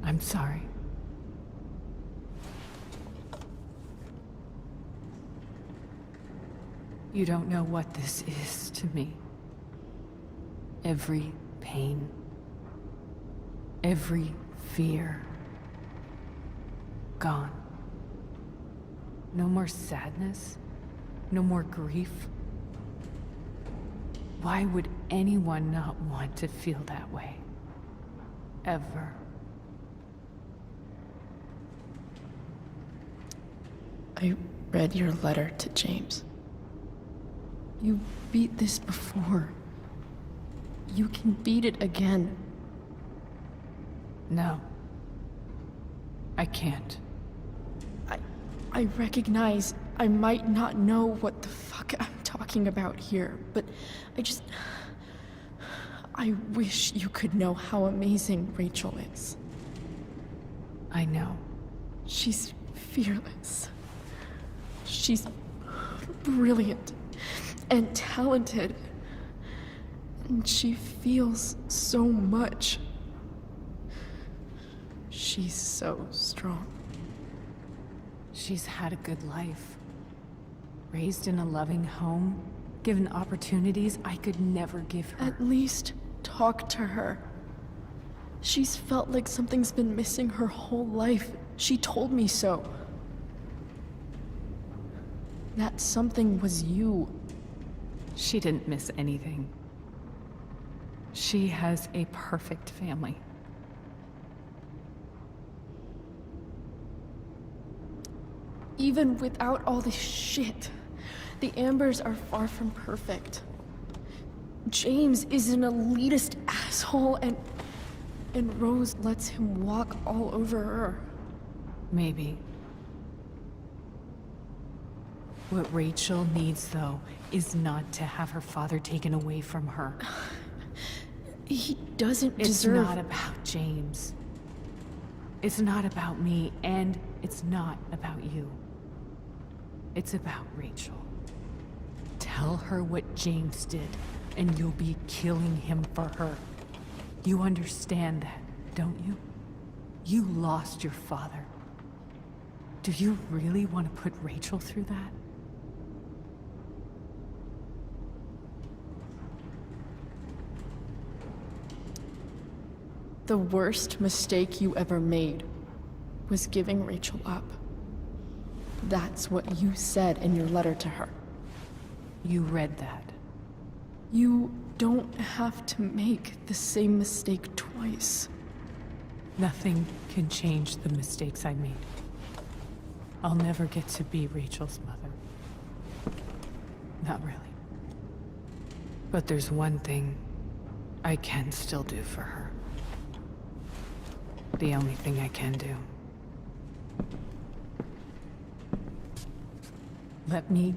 I'm sorry. You don't know what this is to me. Every pain, every fear, gone. No more sadness, no more grief. Why would anyone not want to feel that way? Ever. I read your letter to James. You beat this before. You can beat it again. No. I can't. I recognize I might not know what the fuck I'm talking about here, but I wish you could know how amazing Rachel is. I know. She's fearless. She's brilliant and talented. And she feels so much. She's so strong. She's had a good life. Raised in a loving home, given opportunities I could never give her. At least talk to her. She's felt like something's been missing her whole life. She told me so. That something was you. She didn't miss anything. She has a perfect family. Even without all this shit, the Ambers are far from perfect. James is an elitist asshole, and Rose lets him walk all over her. Maybe. What Rachel needs, though, is not to have her father taken away from her. He doesn't It's deserve... not about James. It's not about me, and it's not about you. It's about Rachel. Tell her what James did, and you'll be killing him for her. You understand that, don't you? You lost your father. Do you really want to put Rachel through that? The worst mistake you ever made was giving Rachel up. That's what you said in your letter to her. You read that. You don't have to make the same mistake twice. Nothing can change the mistakes I made. I'll never get to be Rachel's mother. Not really. But there's one thing I can still do for her. The only thing I can do. Let me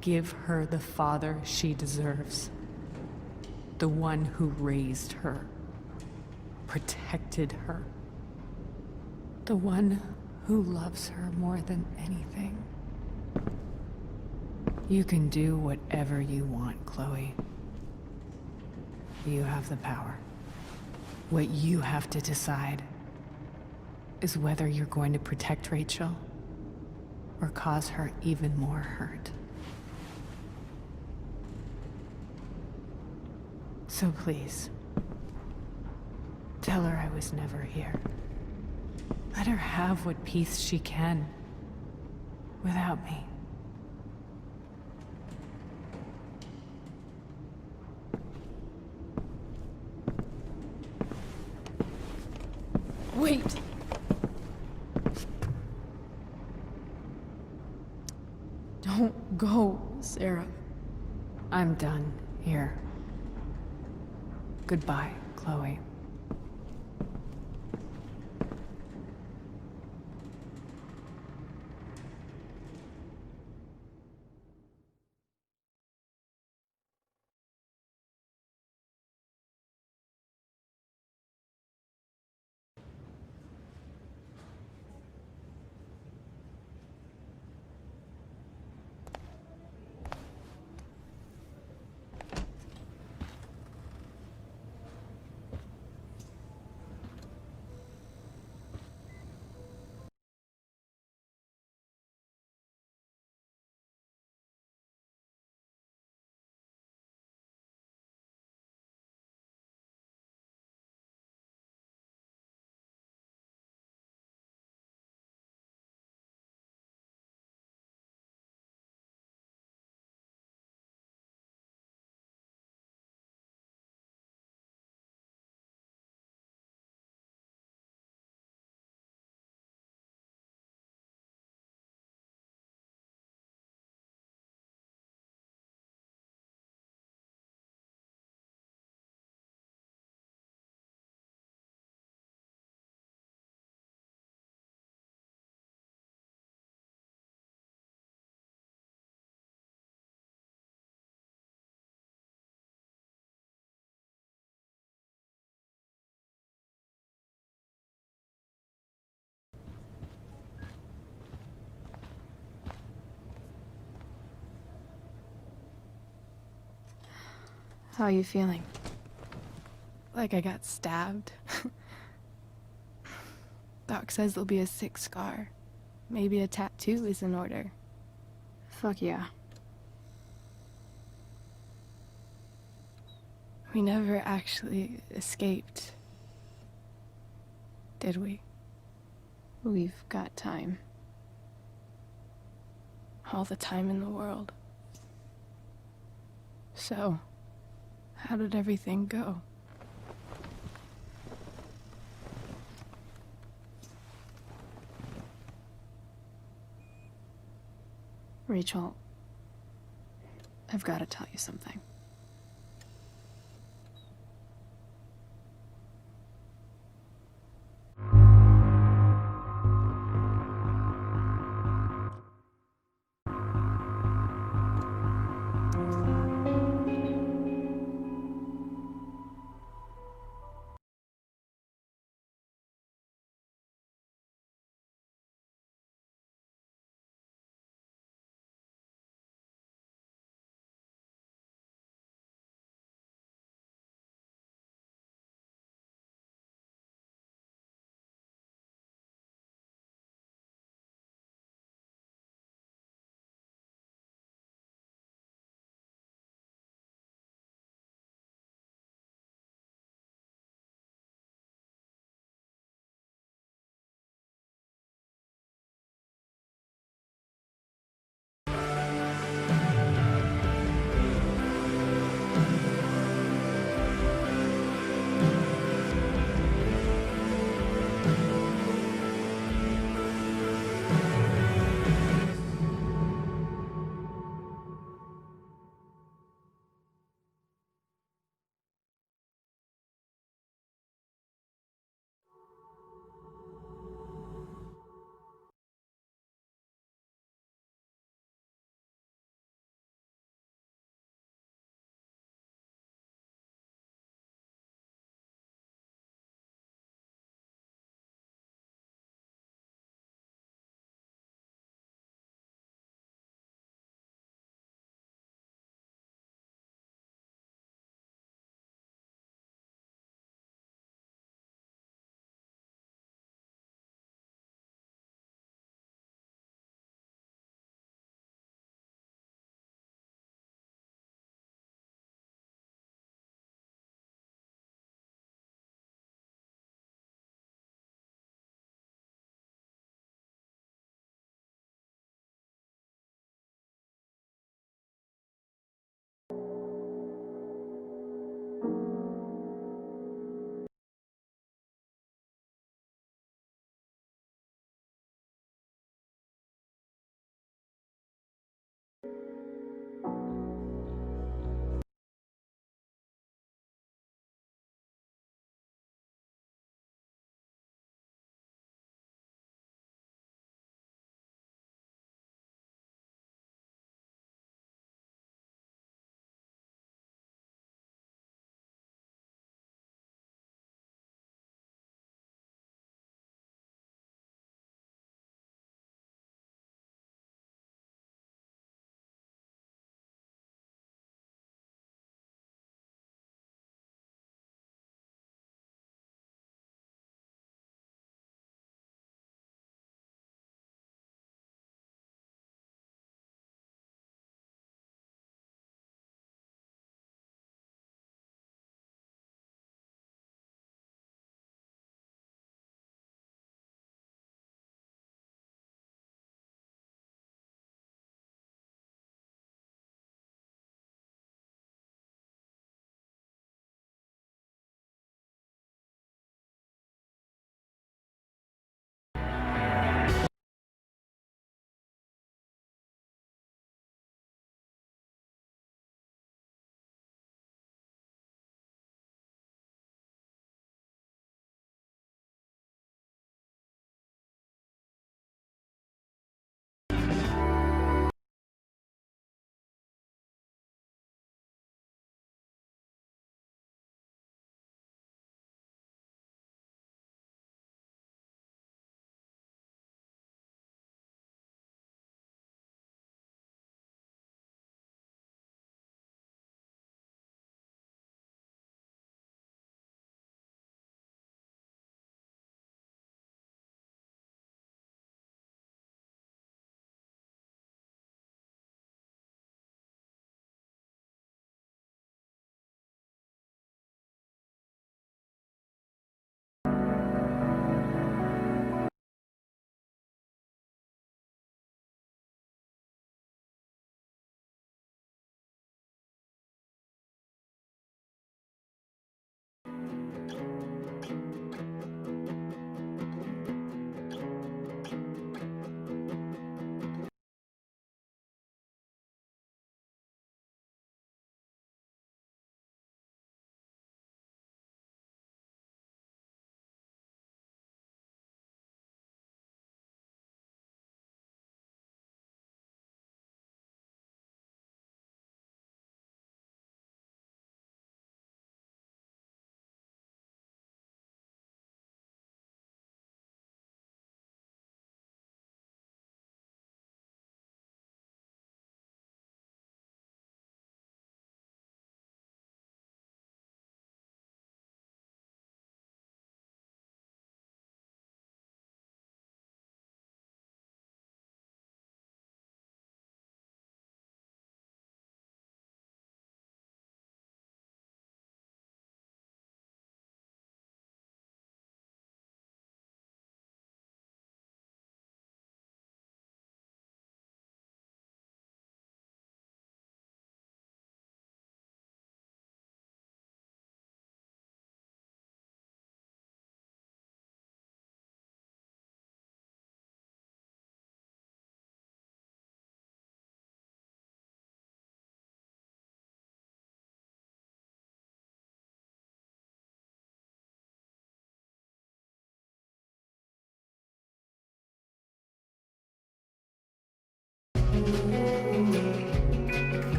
give her the father she deserves. The one who raised her, protected her. The one who loves her more than anything. You can do whatever you want, Chloe. You have the power. What you have to decide is whether you're going to protect Rachel or cause her even more hurt. So please, tell her I was never here. Let her have what peace she can without me. Wait! Don't go, Sarah. I'm done here. Goodbye, Chloe. How you feeling? Like I got stabbed? Doc says there'll be a sick scar. Maybe a tattoo is in order. Fuck yeah. We never actually escaped, did we? We've got time. All the time in the world. So, how did everything go? Rachel, I've got to tell you something.